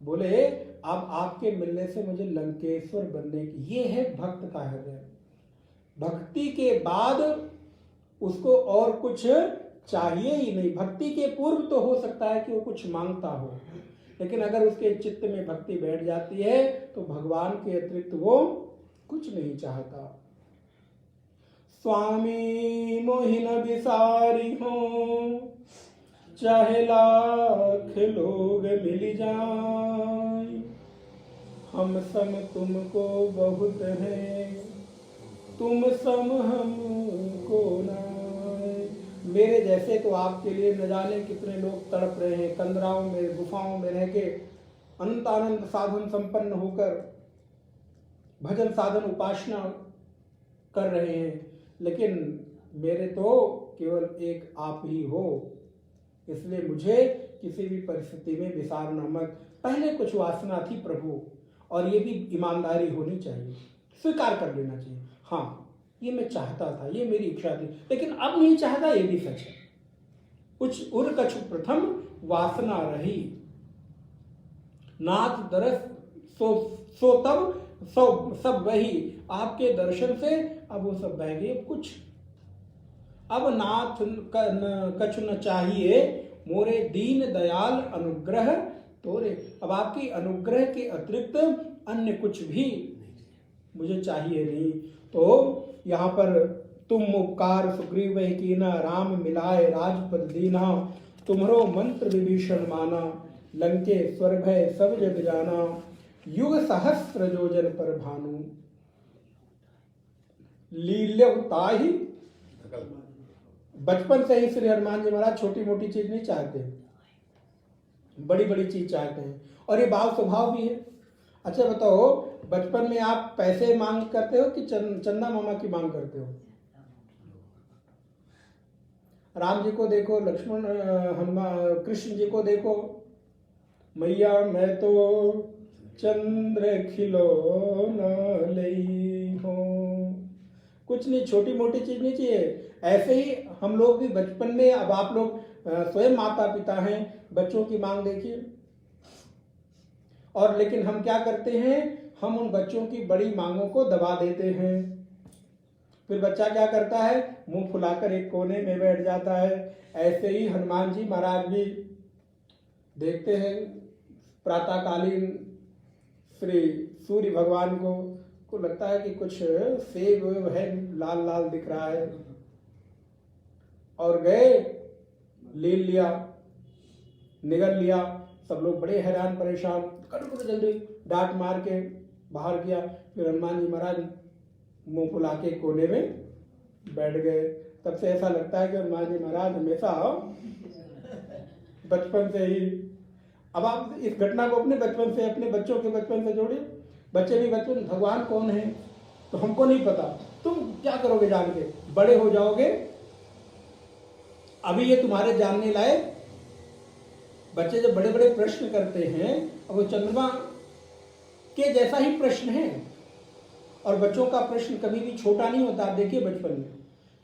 Speaker 1: बोले अब आपके मिलने से मुझे लंकेश्वर बनने की, ये है भक्त का हृदय। भक्ति के बाद उसको और कुछ चाहिए ही नहीं। भक्ति के पूर्व तो हो सकता है कि वो कुछ मांगता हो, लेकिन अगर उसके चित्त में भक्ति बैठ जाती है तो भगवान के अतिरिक्त वो कुछ नहीं चाहता। स्वामी मोहिन बिसारी हो, चाहे लाख लोग मिल जाए, हम सम तुमको बहुत है, तुम सम हमको नाय। मेरे जैसे तो आपके लिए न जाने कितने लोग तड़प रहे हैं, कंदराओं में, गुफाओं में रह के अनंत आनंद साधन संपन्न होकर भजन साधन उपासना कर रहे हैं, लेकिन मेरे तो केवल एक आप ही हो। इसलिए मुझे किसी भी परिस्थिति में विसारना मत। पहले कुछ वासना थी प्रभु, और ये भी ईमानदारी होनी चाहिए, स्वीकार कर लेना चाहिए, हाँ ये मैं चाहता था, ये मेरी इच्छा थी, लेकिन अब नहीं चाहता, ये भी सच है। कुछ उर कछु प्रथम वासना रही, नाथ दरस सो तब सब वही। आपके दर्शन से अब वो सब बह गए। कुछ अब नाथ कछु न चाहिए, मोरे दीन दयाल अनुग्रह तोरे। अब आपकी अनुग्रह के अतिरिक्त अन्य कुछ भी मुझे चाहिए नहीं। तो यहाँ पर तुम उपकार सुग्रीव कीना, राम मिलाए राजपद दीना, तुम्हरो मंत्र विभीषण माना, लंके स्वर भय सब जग जाना, युग सहस्त्र योजन पर भानु, लील्यवताहि। बचपन से ही श्री हनुमान जी महाराज छोटी मोटी चीज नहीं चाहते, बड़ी बड़ी चीज चाहते हैं, और ये बाल स्वभाव भी है। अच्छा बताओ, बचपन में आप पैसे मांग करते हो कि चंदा मामा की मांग करते हो? राम जी को देखो, लक्ष्मण हनुमान कृष्ण जी को देखो, मैया मैं तो चंद्र खिलौना लई हो। कुछ नहीं, छोटी मोटी चीज नहीं चाहिए। ऐसे ही हम लोग भी बचपन में, अब आप लोग स्वयं माता पिता हैं, बच्चों की मांग देखिए, और लेकिन हम क्या करते हैं, हम उन बच्चों की बड़ी मांगों को दबा देते हैं। फिर बच्चा क्या करता है, मुंह फुलाकर एक कोने में बैठ जाता है। ऐसे ही हनुमान जी महाराज भी देखते हैं प्रातःकालीन श्री सूर्य भगवान को लगता है कि कुछ सेब है, लाल लाल दिख रहा है, और गए ले लिया, निगल लिया। सब लोग बड़े हैरान परेशान, करो जल्दी, डांट मार के बाहर किया। फिर हनुमान जी महाराज मुंह फुला के कोने में बैठ गए। तब से ऐसा लगता है कि हनुमान जी महाराज हमेशा बचपन से ही, अब आप इस घटना को अपने बचपन से, अपने बच्चों के बचपन से जोड़िए। बच्चे भी बचपन, भगवान कौन है तो हमको नहीं पता, तुम क्या करोगे जान के, बड़े हो जाओगे, अभी ये तुम्हारे जानने लायक। बच्चे जब बड़े बड़े प्रश्न करते हैं, अब वो चंद्रमा के जैसा ही प्रश्न है, और बच्चों का प्रश्न कभी भी छोटा नहीं होता। आप देखिए बचपन में,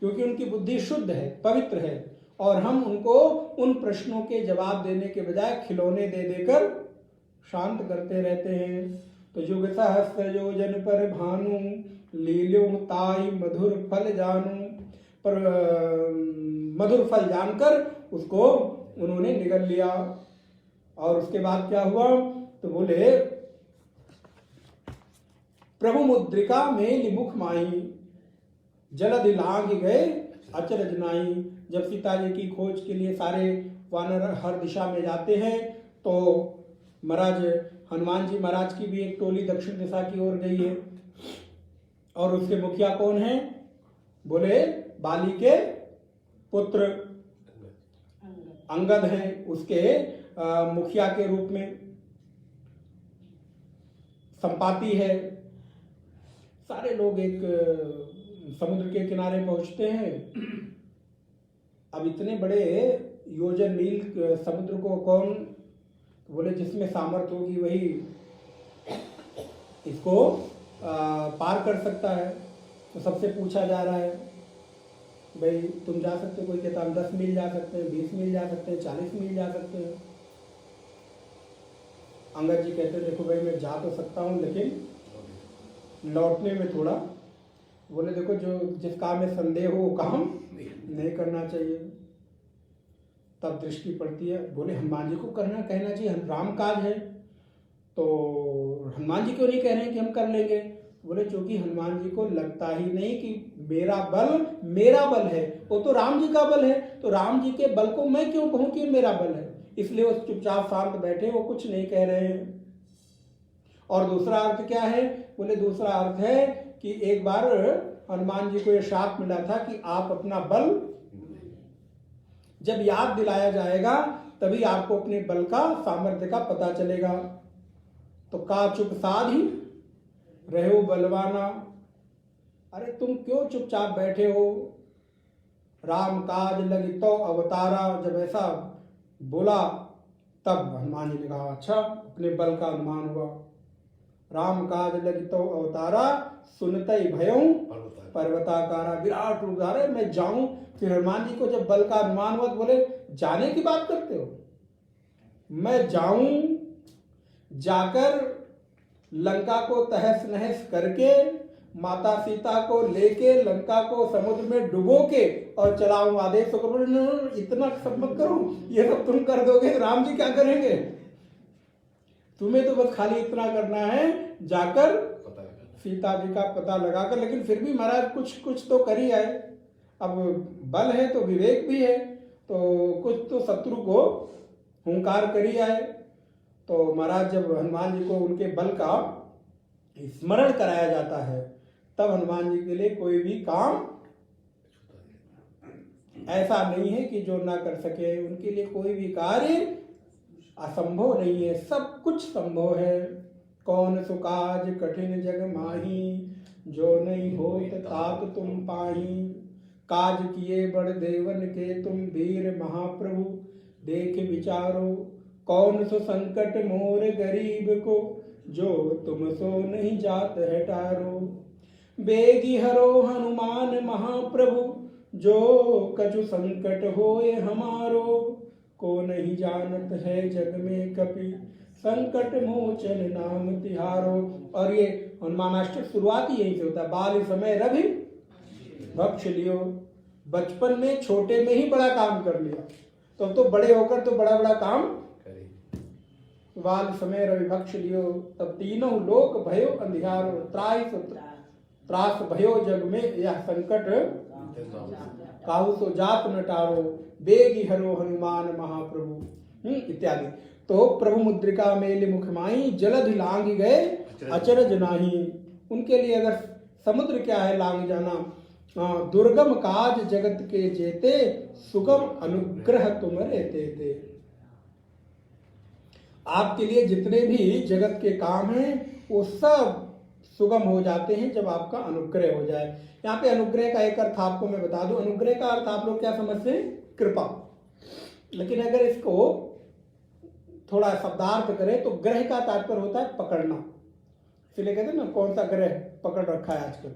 Speaker 1: क्योंकि उनकी बुद्धि शुद्ध है, पवित्र है, और हम उनको उन प्रश्नों के जवाब देने के बजाय खिलौने दे देकर शांत करते रहते हैं। तो युग सहस्त्र योजन पर भानु, लील्यों ताई मधुर फल जानू। पर मधुर फल जानकर उसको उन्होंने निगल लिया। और उसके बाद क्या हुआ, तो बोले प्रभु मुद्रिका में मुख माही, जलधि लांघ गए अचरज नाई। जब सीता जी की खोज के लिए सारे वानर हर दिशा में जाते हैं, तो महाराज हनुमान जी महाराज की भी एक टोली दक्षिण दिशा की ओर गई है, और उसके मुखिया कौन है, बोले बाली के पुत्र अंगद हैं, उसके मुखिया के रूप में। संपाति है। सारे लोग एक समुद्र के किनारे पहुंचते हैं। अब इतने बड़े योजन मील समुद्र को कौन, बोले जिसमें सामर्थ्य होगी वही इसको पार कर सकता है। तो सबसे पूछा जा रहा है, भाई तुम जा सकते हो? कोई कहता हम 10 मील जा सकते हैं, 20 मील जा सकते हैं, 40 मील जा सकते हैं। अंगद जी कहते देखो भाई मैं जा तो सकता हूँ, लेकिन लौटने में थोड़ा, बोले देखो जो जिस काम में संदेह हो वो काम नहीं करना चाहिए। तब दृष्टि पड़ती है, बोले हनुमान जी को करना कहना चाहिए, राम काज है, तो हनुमान जी क्यों नहीं कह रहे हैं कि हम कर लेंगे? बोले क्योंकि हनुमान जी को लगता ही नहीं कि मेरा बल है, वो तो राम जी का बल है, तो राम जी के बल को मैं क्यों कहूं कि मेरा बल है। इसलिए वो चुपचाप शांत बैठे, वो कुछ नहीं कह रहे हैं। और दूसरा अर्थ क्या है? बोले दूसरा अर्थ है कि एक बार हनुमान जी को यह शाप मिला था कि आप अपना बल जब याद दिलाया जाएगा तभी आपको अपने बल का, सामर्थ्य का पता चलेगा। तो का चुप साधी रहो बलवाना, अरे तुम क्यों चुपचाप बैठे हो? राम काज लगी तो अवतारा। जब ऐसा बोला तब हनुमान जी ने कहा अच्छा, अपने बल का अनुमान हुआ। राम काज लगी तो अवतारा, सुनते भयं पर्वताकारा। विराट रूप धारे मैं जाऊं। फिर हनुमान जी को जब बल का अनुमान हुआ तो बोले जाने की बात करते हो? मैं जाऊं, जाकर लंका को तहस नहस करके माता सीता को लेके लंका को समुद्र में डुबो के और चलाऊं आदेश। तो इतना सब मत करो, ये सब तुम कर दोगे राम जी क्या करेंगे? तुम्हें तो बस खाली इतना करना है, जाकर सीता जी का पता लगाकर। लेकिन फिर भी महाराज कुछ तो कर ही आए। अब बल है तो विवेक भी है, तो कुछ तो शत्रु को हुंकार कर ही आए। तो महाराज जब हनुमान जी को उनके बल का स्मरण कराया जाता है तब हनुमान जी के लिए कोई भी काम ऐसा नहीं है कि जो ना कर सके। उनके लिए कोई भी कार्य असंभव नहीं है, सब कुछ संभव है। कौन सुकाज कठिन जग माही, जो नहीं होत तात तुम पाही। काज किए बड़ देवन के तुम वीर महाप्रभु, देख विचारो कौन सो संकट मोर गरीब को, जो तुम सो नहीं जात है टारो। बेगी हरो हनुमान महाप्रभु, जो कछु संकट होए हमारो। को नहीं जानत है जग में कपि, संकट मोचन नाम तिहारो। और ये हनुमानाष्टक शुरुआत ही यहीं से होता है। बाल समय रवि भक्ष लियो। बचपन में छोटे में ही बड़ा काम कर लिया, तो अब तो बड़े होकर तो बड़ा बड़ा काम करे। बाल समय रवि भक्ष लियो, तब तीनों लोक भयो अंधियारो। त्रास भयो जग में, यह संकट काहू सो जात न टारो। बेगी हरो हनुमान महाप्रभु इत्यादि। तो प्रभु मुद्रिका मेल मुखमाई, जलधि लांग गए अचरज नाही। उनके लिए अगर समुद्र क्या है लांग जाना। दुर्गम काज जगत के जेते, सुगम अनुग्रह तुम्हारे देते। आपके लिए जितने भी जगत के काम हैं वो सब सुगम हो जाते हैं जब आपका अनुग्रह हो जाए। यहाँ पे अनुग्रह का एक अर्थ आपको मैं बता दूं। अनुग्रह का अर्थ आप लोग क्या समझते हैं? कृपा। लेकिन अगर इसको थोड़ा शब्दार्थ करें तो ग्रह का तात्पर्य होता है पकड़ना। इसलिए कहते हैं ना, कौन सा ग्रह पकड़ रखा है आजकल?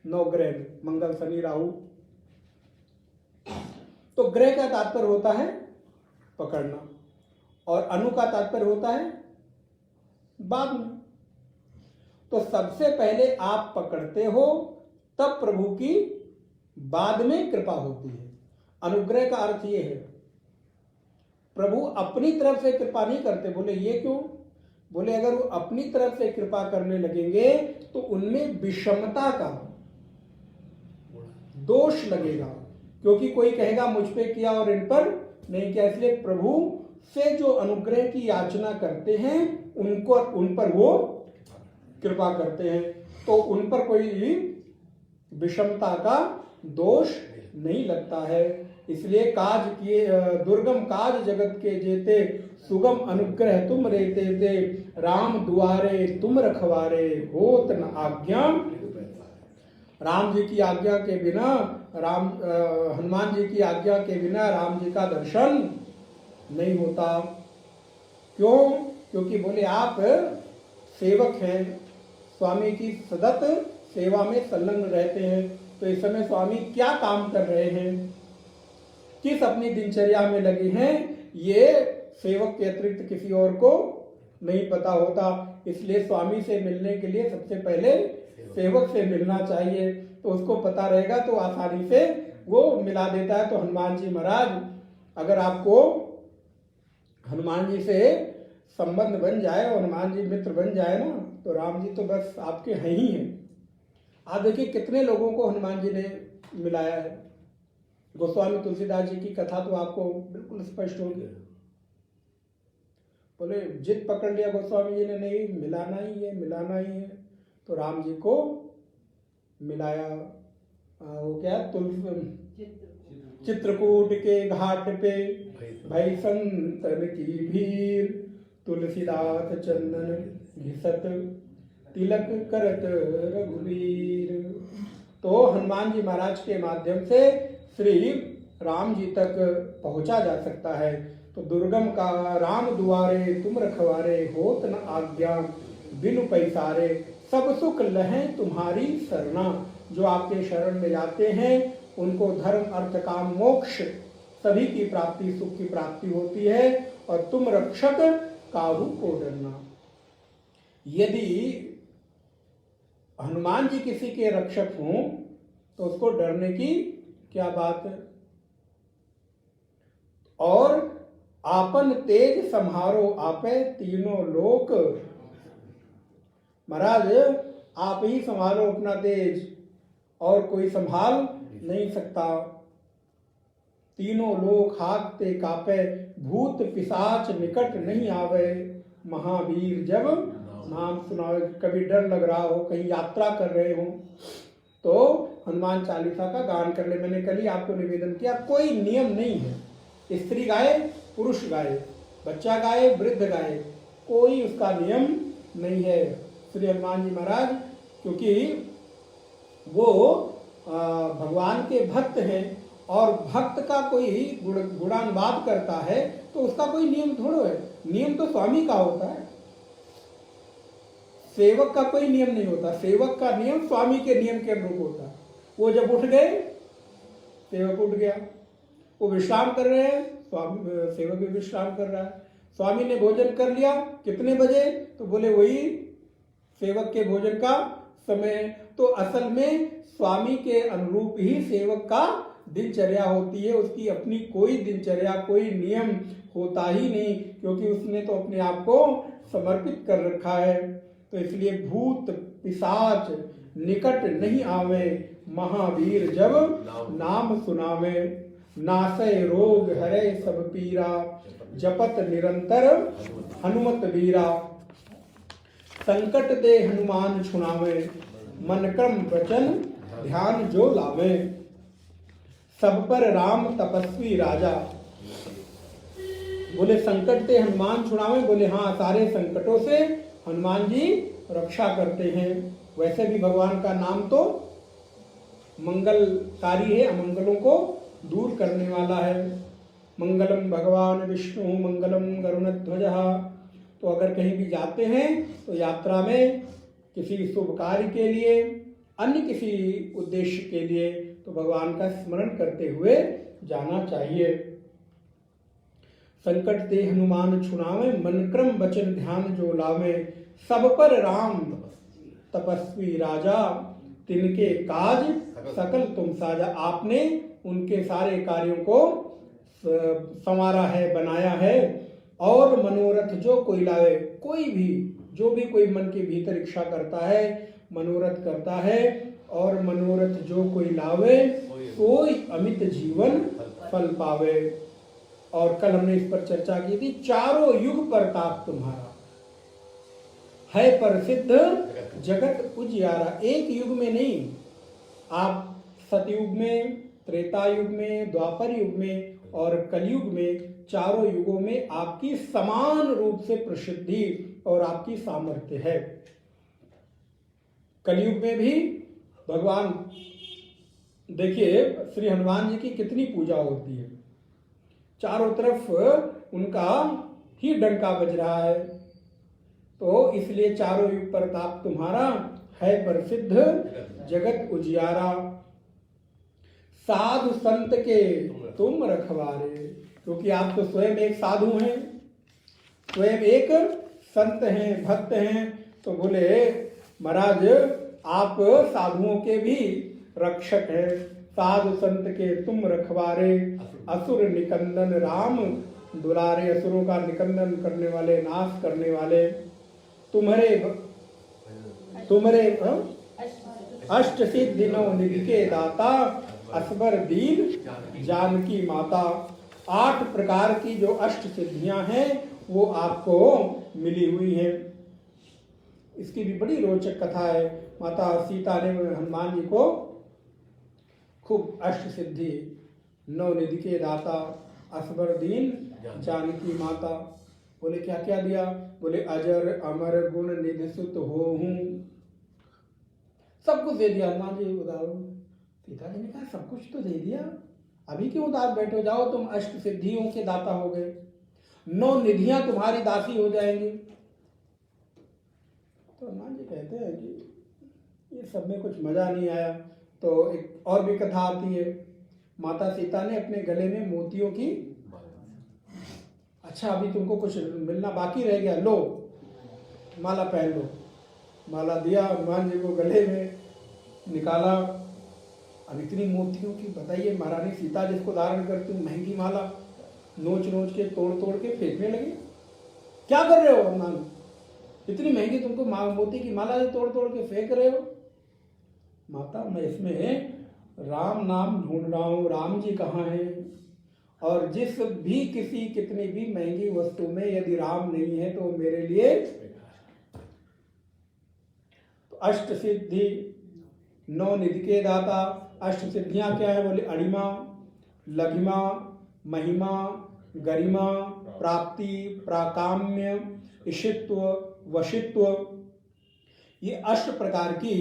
Speaker 1: 9 ग्रह में मंगल शनि राहु। तो ग्रह का तात्पर्य होता है पकड़ना, और अनु का तात्पर्य होता है बाद में। तो सबसे पहले आप पकड़ते हो, तब प्रभु की बाद में कृपा होती है। अनुग्रह का अर्थ ये है, प्रभु अपनी तरफ से कृपा नहीं करते। बोले ये क्यों? बोले अगर वो अपनी तरफ से कृपा करने लगेंगे तो उनमें विषमता का दोष लगेगा, क्योंकि कोई कहेगा मुझ पे किया और इन पर नहीं किया। इसलिए प्रभु से जो अनुग्रह की याचना करते हैं उनको, उन पर वो कृपा करते हैं, तो उन पर कोई विषमता का दोष नहीं लगता है। इसलिए काज किए दुर्गम काज जगत के जेते, सुगम अनुग्रह तुम रहते थे। राम दुआरे तुम रखवारे, होत न आज्ञा। राम जी की आज्ञा के बिना हनुमान जी की आज्ञा के बिना राम जी का दर्शन नहीं होता। क्यों? क्योंकि बोले आप सेवक हैं, स्वामी की सतत सेवा में संलग्न रहते हैं। तो इस समय स्वामी क्या काम कर रहे हैं, किस अपनी दिनचर्या में लगे हैं, ये सेवक के अतिरिक्त किसी और को नहीं पता होता। इसलिए स्वामी से मिलने के लिए सबसे पहले सेवक से मिलना चाहिए, तो उसको पता रहेगा तो आसानी से वो मिला देता है। तो हनुमान जी महाराज, अगर आपको हनुमान जी से संबंध बन जाए और हनुमान जी मित्र बन जाए ना, तो राम जी तो बस आपके हैं ही हैं। आप देखिए कितने लोगों को हनुमान जी ने मिलाया है। गोस्वामी तुलसीदास जी की कथा तो आपको बिल्कुल स्पष्ट होगी। बोले जिद पकड़ लिया गोस्वामी जी ने, नहीं मिलाना ही है, मिलाना ही है, तो राम जी को मिलाया। वो क्या, चित्रकूट के घाट पे भई संतन की भीड़, तुलसीदास चंदन घिसत तिलक करत रघुवीर। तो हनुमान जी महाराज के माध्यम से श्री राम जी तक पहुंचा जा सकता है। तो दुर्गम का राम दुआरे तुम रखवारे, होत न आज्ञा बिनु पैसारे। सब सुख लहें तुम्हारी शरणा। जो आपके शरण में जाते हैं उनको धर्म अर्थ काम मोक्ष सभी की प्राप्ति, सुख की प्राप्ति होती है। और तुम रक्षक काहू को डरना। यदि हनुमान जी किसी के रक्षक हों तो उसको डरने की क्या बात है। और आपन तेज संहारो आपे तीनों लोक। महाराज आप ही संभालो अपना तेज, और कोई संभाल नहीं सकता। तीनों लोक हाकते कापे, भूत पिशाच निकट नहीं आवे। महावीर जब नाम सुनावे। कभी डर लग रहा हो, कहीं यात्रा कर रहे हो, तो हनुमान चालीसा का गान कर ले। मैंने कल ही आपको निवेदन किया, कोई नियम नहीं है। स्त्री गाए, पुरुष गाए, बच्चा गाए, वृद्ध गाए, कोई उसका नियम नहीं है। श्री हनुमान जी महाराज क्योंकि वो भगवान के भक्त हैं, और भक्त का कोई गुणानुवाद करता है तो उसका कोई नियम थोड़ो है। नियम तो स्वामी का होता है, सेवक का कोई नियम नहीं होता। सेवक का नियम स्वामी के नियम के अनुरूप होता है। वो जब उठ गए, सेवक उठ गया। वो विश्राम कर रहे हैं, स्वामी सेवक भी विश्राम कर रहा है। स्वामी ने भोजन कर लिया, कितने बजे? तो बोले वही सेवक के भोजन का समय। तो असल में स्वामी के अनुरूप ही सेवक का दिनचर्या होती है, उसकी अपनी कोई दिनचर्या, कोई नियम होता ही नहीं, क्योंकि उसने तो अपने आप को समर्पित कर रखा है। तो इसलिए भूत पिशाच निकट नहीं आवे, महावीर जब नाम सुनावे। नासय रोग हरे सब पीरा, जपत निरंतर हनुमत वीरा। संकट दे हनुमान छुड़ावे, मन क्रम वचन ध्यान जो लावे। सब पर राम तपस्वी राजा। बोले संकट से हनुमान छुड़ावे, बोले हाँ, सारे संकटों से हनुमान जी रक्षा करते हैं। वैसे भी भगवान का नाम तो मंगलकारी है, अमंगलों को दूर करने वाला है। मंगलम भगवान विष्णु मंगलम गरुणध्वज। तो अगर कहीं भी जाते हैं तो यात्रा में किसी शुभ कार्य के लिए, अन्य किसी उद्देश्य के लिए, तो भगवान का स्मरण करते हुए जाना चाहिए। संकट ते हनुमान छुड़ावे, मन क्रम वचन ध्यान जो लावे। सब पर राम तपस्वी राजा, तिनके काज सकल तुम साजा। आपने उनके सारे कार्यों को संवारा है, बनाया है। और मनोरथ जो कोई लावे, कोई भी, जो भी कोई मन के भीतर इच्छा करता है, मनोरथ करता है, और मनोरथ जो कोई लावे, कोई अमित जीवन फल पावे। और कल हमने इस पर चर्चा की थी, चारों युग प्रताप तुम्हारा है प्रसिद्ध जगत उजियारा। एक युग में नहीं, आप सतयुग में, त्रेता युग में, द्वापर युग में और कलयुग में, चारों युगों में आपकी समान रूप से प्रसिद्धि और आपकी सामर्थ्य है। कलयुग में भी भगवान, देखिए श्री हनुमान जी की कितनी पूजा होती है, चारों तरफ उनका ही डंका बज रहा है। तो इसलिए चारों युग प्रताप तुम्हारा है प्रसिद्ध जगत उजियारा। साधु संत के तुम रखवारे, क्योंकि आप तो स्वयं एक साधु हैं, स्वयं एक संत हैं, भक्त हैं। तो बोले महाराज आप साधुओं के भी रक्षक हैं। साधु संत के तुम रखवारे, असुर निकंदन राम दुलारे। असुरों का निकंदन करने वाले, नाश करने वाले, तुम्हारे अष्ट सिद्धि नौ निधि के दाता, असबर दीन जानकी माता। 8 प्रकार की जो अष्ट सिद्धियां हैं वो आपको मिली हुई हैं। इसकी भी बड़ी रोचक कथा है। माता सीता ने हनुमान जी को खूब अष्ट सिद्धि, 9 निधि के दाता, असबर दीन जानकी माता। बोले क्या क्या दिया? बोले अजर अमर गुण निधि सुत हो हूं, सब कुछ दे दिया। हनुमान जी बताओ, सीता जी ने कहा सब कुछ तो दे दिया, अभी क्यों उदास बैठो, जाओ तुम अष्ट सिद्धियों के दाता हो गए, 9 निधियां तुम्हारी दासी हो जाएंगी। तो हनुमान जी कहते हैं कि ये सब में कुछ मजा नहीं आया। तो एक और भी कथा आती है, माता सीता ने अपने गले में मोतियों की, अच्छा अभी तुमको कुछ मिलना बाकी रह गया, लो माला पहन लो। माला दिया हनुमान जी को, गले में निकाला। अब इतनी मोतियों की, बताइए महारानी सीता जिसको धारण करती हूँ, महंगी माला नोच नोच के, तोड़ तोड़ के फेंकने लगे। क्या कर रहे हो हनुमान, इतनी महंगी तुमको मोती की माला तोड़ तोड़ के फेंक रहे हो? माता मैं इसमें राम नाम ढूंढ रहा हूँ, राम जी कहाँ हैं? और जिस भी किसी कितनी भी महंगी वस्तु में यदि राम नहीं है तो मेरे लिए तो अष्ट सिद्धि 9 निधि के दाता। अष्ट सिद्धियां क्या है? बोले अणिमा, लघिमा, महिमा, गरिमा, प्राप्ति, प्राकाम्य, इशित्व, वशित्व। ये अष्ट प्रकार की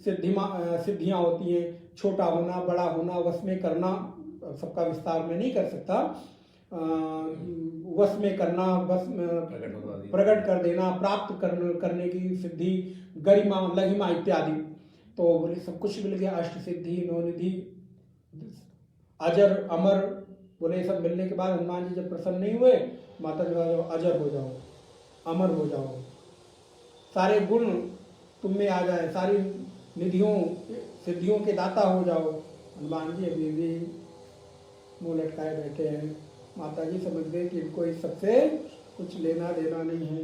Speaker 1: सिद्धियां होती हैं। छोटा होना, बड़ा होना, वश में करना, सबका विस्तार में नहीं कर सकता। वश में करना, वश प्रकट कर देना, प्राप्त करने की सिद्धि, गरिमा, लघिमा इत्यादि। तो बोले सब कुछ मिल गया, अष्ट सिद्धि 9 निधि। अजर अमर, बोले ये सब मिलने के बाद हनुमान जी जब प्रसन्न नहीं हुए, माता जी बोले अजर हो जाओ, अमर हो जाओ, सारे गुण तुम में आ जाए, सारी निधियों सिद्धियों के दाता हो जाओ। हनुमान जी अभी भी मुंह लटकाए बैठे हैं। माता जी समझ गए कि इनको इस सबसे कुछ लेना देना नहीं है।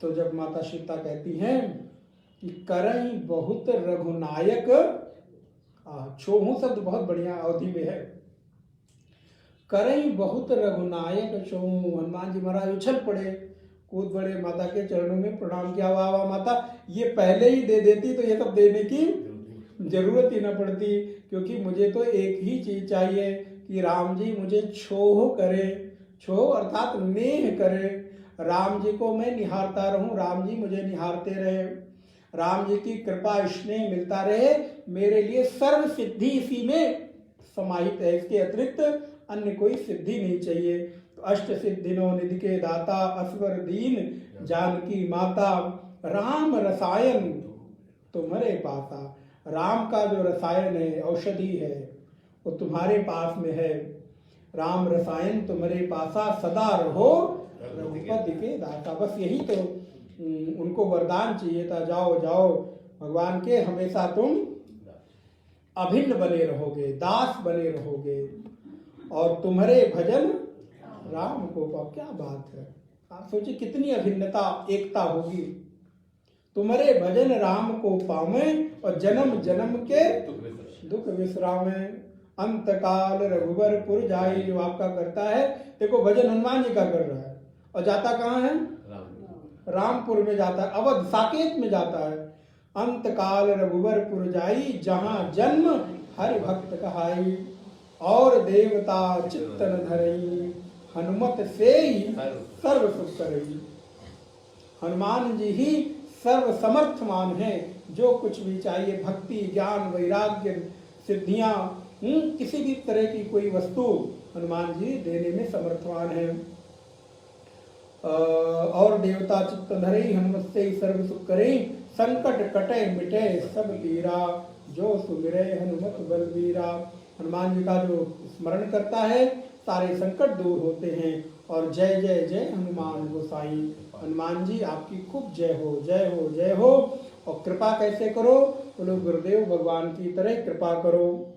Speaker 1: तो जब माता सीता कहती हैं कि करई बहुत रघुनायक, छोहू शब्द बहुत बढ़िया अवधि में है, करई बहुत रघुनायक छोहू। हनुमान जी महाराज उछल पड़े, कूद पड़े, माता के चरणों में प्रणाम किया। वाह वाह माता, ये पहले ही दे देती तो ये सब देने की जरूरत ही न पड़ती, क्योंकि मुझे तो एक ही चीज चाहिए कि राम जी मुझे छोह करे, छोह अर्थात नेह करे, राम जी को मैं निहारता रहूं, राम जी मुझे निहारते रहे, राम जी की कृपा स्नेह मिलता रहे, मेरे लिए सर्व सिद्धि इसी में समाहित है, इसके अतिरिक्त अन्य कोई सिद्धि नहीं चाहिए। तो अष्ट सिद्धिनो निधि के दाता, असवर दीन जानकी माता, राम रसायन तुम्हारे पासा। राम का जो रसायन है, औषधि है, वो तुम्हारे पास में है। राम रसायन तुम्हारे पासा, सदा रहो रघुपति के दाता। बस यही तो उनको वरदान चाहिए था, जाओ जाओ भगवान के हमेशा तुम अभिन्न बने रहोगे, दास बने रहोगे, और तुम्हारे भजन राम को पाओ। क्या बात है, आप सोचिए कितनी अभिन्नता, एकता होगी। तुम्हारे भजन राम को पावे, और जन्म जन्म के दुख विश्रामे, अंत काल रघुबर पुर जाई। जो आपका करता है, देखो भजन हनुमान जी का कर रहा है, और जाता कहाँ है? रामपुर में जाता है, अवध साकेत में जाता है। अंत काल रघुबर पुर जाई, जहाँ जन्म हरि भक्त कहाई, और देवता चित्तन धरई, हनुमत से ही सर्व सुख करई। हनुमान जी ही सर्व समर्थमान है, जो कुछ भी चाहिए, भक्ति ज्ञान वैराग्य सिद्धियां, किसी भी तरह की कोई वस्तु हनुमान जी देने में समर्थवान है। और देवता चित्त धरई, हनुमत से ही सर्व सुख करे, संकट कटे मिटे सब पीरा, जो सुमिरे हनुमत बलबीरा। हनुमान जी का जो स्मरण करता है, सारे संकट दूर होते हैं। और जय जय जय हनुमान गोसाई। हनुमान जी आपकी खूब जय हो, जय हो, जय हो। और कृपा कैसे करो? बोलो गुरुदेव भगवान की तरह कृपा करो।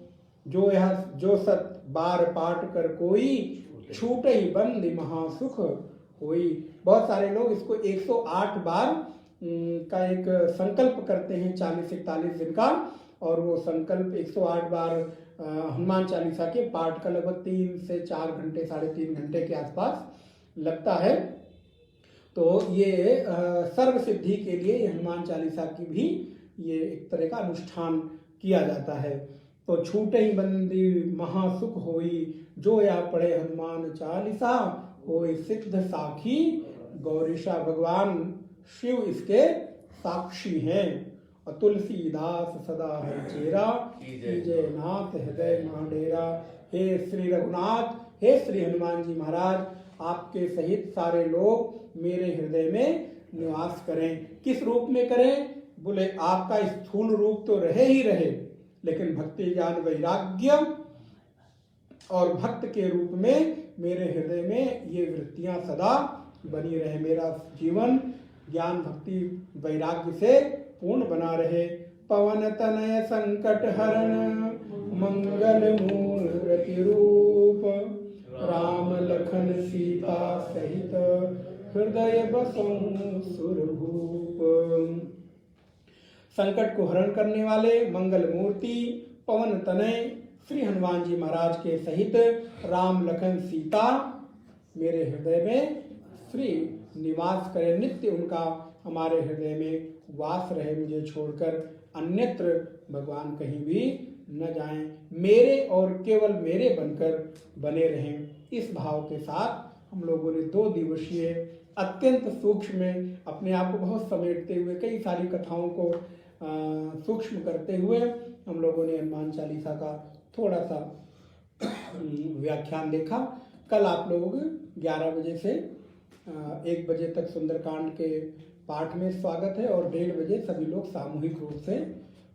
Speaker 1: जो सत बार पाठ कर कोई, छूटे ही बंद महासुख होई। बहुत सारे लोग इसको 108 बार का एक संकल्प करते हैं, 40-41 दिन का, और वो संकल्प 108 बार हनुमान चालीसा के पाठ का लगभग 3 से 4 घंटे, 3.5 घंटे के आसपास लगता है। तो ये सर्व सिद्धि के लिए हनुमान चालीसा की भी ये एक तरह का अनुष्ठान किया जाता है। तो छूटे ही बंदी महासुख होई, जो या पढ़े हनुमान चालीसा, होई सिद्ध साखी गौरीशा। भगवान शिव इसके साक्षी हैं। और तुलसीदास सदा है चेरा, कीजय नाथ हृदय महाडेरा। हे श्री रघुनाथ, हे श्री हनुमान जी महाराज, आपके सहित सारे लोग मेरे हृदय में निवास करें। किस रूप में करें? बोले आपका स्थूल रूप तो रहे ही रहे, लेकिन भक्ति ज्ञान वैराग्य और भक्त के रूप में मेरे हृदय में ये वृत्तियां सदा बनी रहे। मेरा जीवन ज्ञान भक्ति वैराग्य से पूर्ण बना रहे। पवन तनय संकट हरण, मंगल मूर्ति रूप, राम लखन सीता सहित, हृदय बसों सुरभूप। संकट को हरण करने वाले मंगल मूर्ति पवन तनय श्री हनुमान जी महाराज के सहित राम लखन सीता मेरे हृदय में श्री निवास करे। नित्य उनका हमारे हृदय में वास रहे, मुझे छोड़कर अन्यत्र भगवान कहीं भी न जाएं, मेरे और केवल मेरे बनकर बने रहें। इस भाव के साथ हम लोगों ने 2 दिवसीय अत्यंत सूक्ष्म में अपने आप को बहुत समेटते हुए, कई सारी कथाओं को सूक्ष्म करते हुए हम लोगों ने हनुमान चालीसा का थोड़ा सा व्याख्यान देखा। कल आप लोग 11 बजे से 1 बजे तक सुंदरकांड के पाठ में स्वागत है, और 1:30 बजे सभी लोग सामूहिक रूप से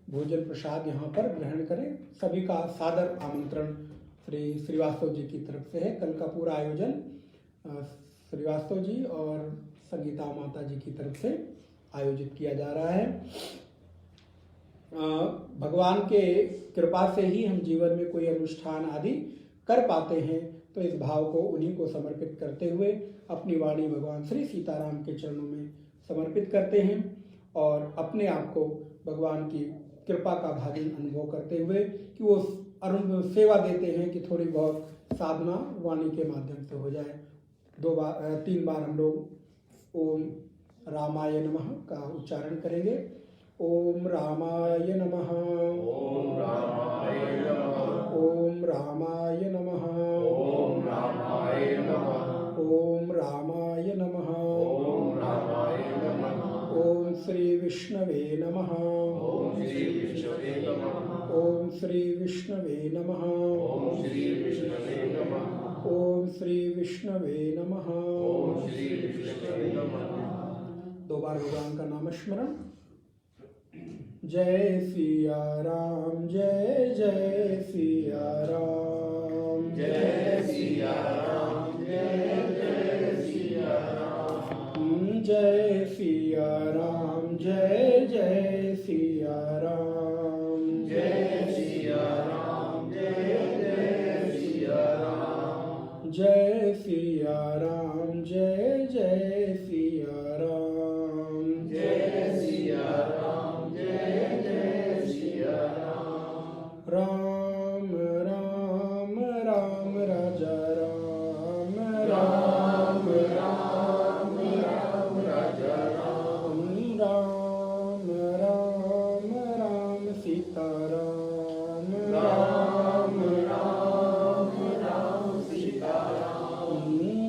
Speaker 1: भोजन प्रसाद यहाँ पर ग्रहण करें। सभी का सादर आमंत्रण। श्री श्रीवास्तव जी की तरफ से है। कल का पूरा आयोजन श्रीवास्तव जी और संगीता माता जी की तरफ से आयोजित किया जा रहा है। भगवान के कृपा से ही हम जीवन में कोई अनुष्ठान आदि कर पाते हैं, तो इस भाव को उन्हीं को समर्पित करते हुए अपनी वाणी भगवान श्री सीताराम के चरणों में समर्पित करते हैं और अपने आप को भगवान की कृपा का भागी अनुभव करते हुए कि वो सेवा देते हैं कि थोड़ी बहुत साधना वाणी के माध्यम से हो जाए। 3 बार हम लोग ओम रामाय नमः का उच्चारण करेंगे। ओम रामाय नमः,
Speaker 3: ओम रामाय नमः,
Speaker 1: ओम रामाय नमः,
Speaker 3: ओम रामाय नमः,
Speaker 1: ओम रामाय नमः,
Speaker 3: ओम रामाय नमः,
Speaker 1: ओम श्री विष्णवे नमः,
Speaker 3: ओम श्री विष्णवे नमः,
Speaker 1: ओम श्री विष्णवे नमः,
Speaker 3: ओम श्री विष्णवे नमः,
Speaker 1: ओम श्री विष्णवे नमः।
Speaker 3: ओम श्री विष्णवे नमः।
Speaker 1: 2 बार भगवान का नाम स्मरण। जय सिया राम, जय जय सिया राम,
Speaker 3: जय सिया राम, जय जय सिया राम,
Speaker 1: जय सिया राम, जय जय सिया राम,
Speaker 3: जय सिया राम, जय जय सिया राम,
Speaker 1: जय सिया राम, जय जय सिया राम,
Speaker 3: जय सिया राम, जय जय सिया राम।
Speaker 1: राम राम राम राजा राम,
Speaker 3: राम राम राम राजा राम,
Speaker 1: राम राम राम सीता राम,
Speaker 3: राम राम राम सीता राम,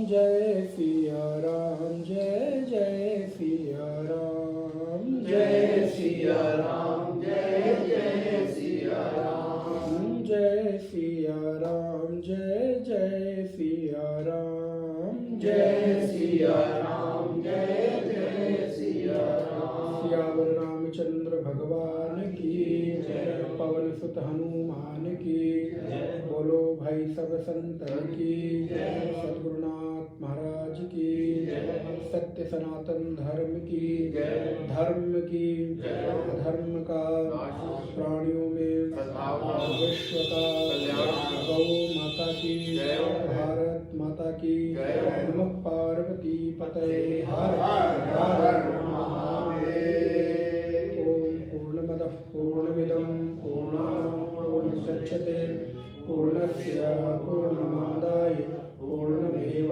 Speaker 1: जय सिया राम, जय जय सिया राम,
Speaker 3: जय सिया राम, जय जय सिया राम,
Speaker 1: जय सिया राम, जय जय सिया राम,
Speaker 3: जय सिया राम, जय जय सिया राम।
Speaker 1: सियावर रामचंद्र भगवान की जय, पवन सुत हनुमान की जय, बोलो भाई सब संतन की जय, सद्गुरुनाथ महाराज की जय, सत्य सनातन धर्म की
Speaker 3: जय,
Speaker 1: धर्म की
Speaker 3: जय,
Speaker 1: अधर्म का प्राणियों में
Speaker 3: सद्भावना,
Speaker 1: विश्व का
Speaker 3: कल्याण,
Speaker 1: गौ माता की
Speaker 3: जय,
Speaker 1: भारत माता की
Speaker 3: जय,
Speaker 1: नमः पार्वती पतये हर
Speaker 3: हर हर
Speaker 1: हर
Speaker 3: महादेव।
Speaker 1: ओम पूर्णमदः पूर्णमिदं पूर्णमुदच्यते पूर्णस्य पूर्णमादाय पूर्णमेवावशिष्यते।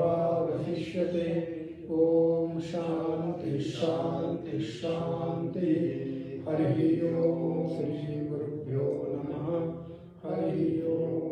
Speaker 1: ओम शांति शांति शांति। हरि ओम। श्री गुरुभ्यो नमः। हरि ओम।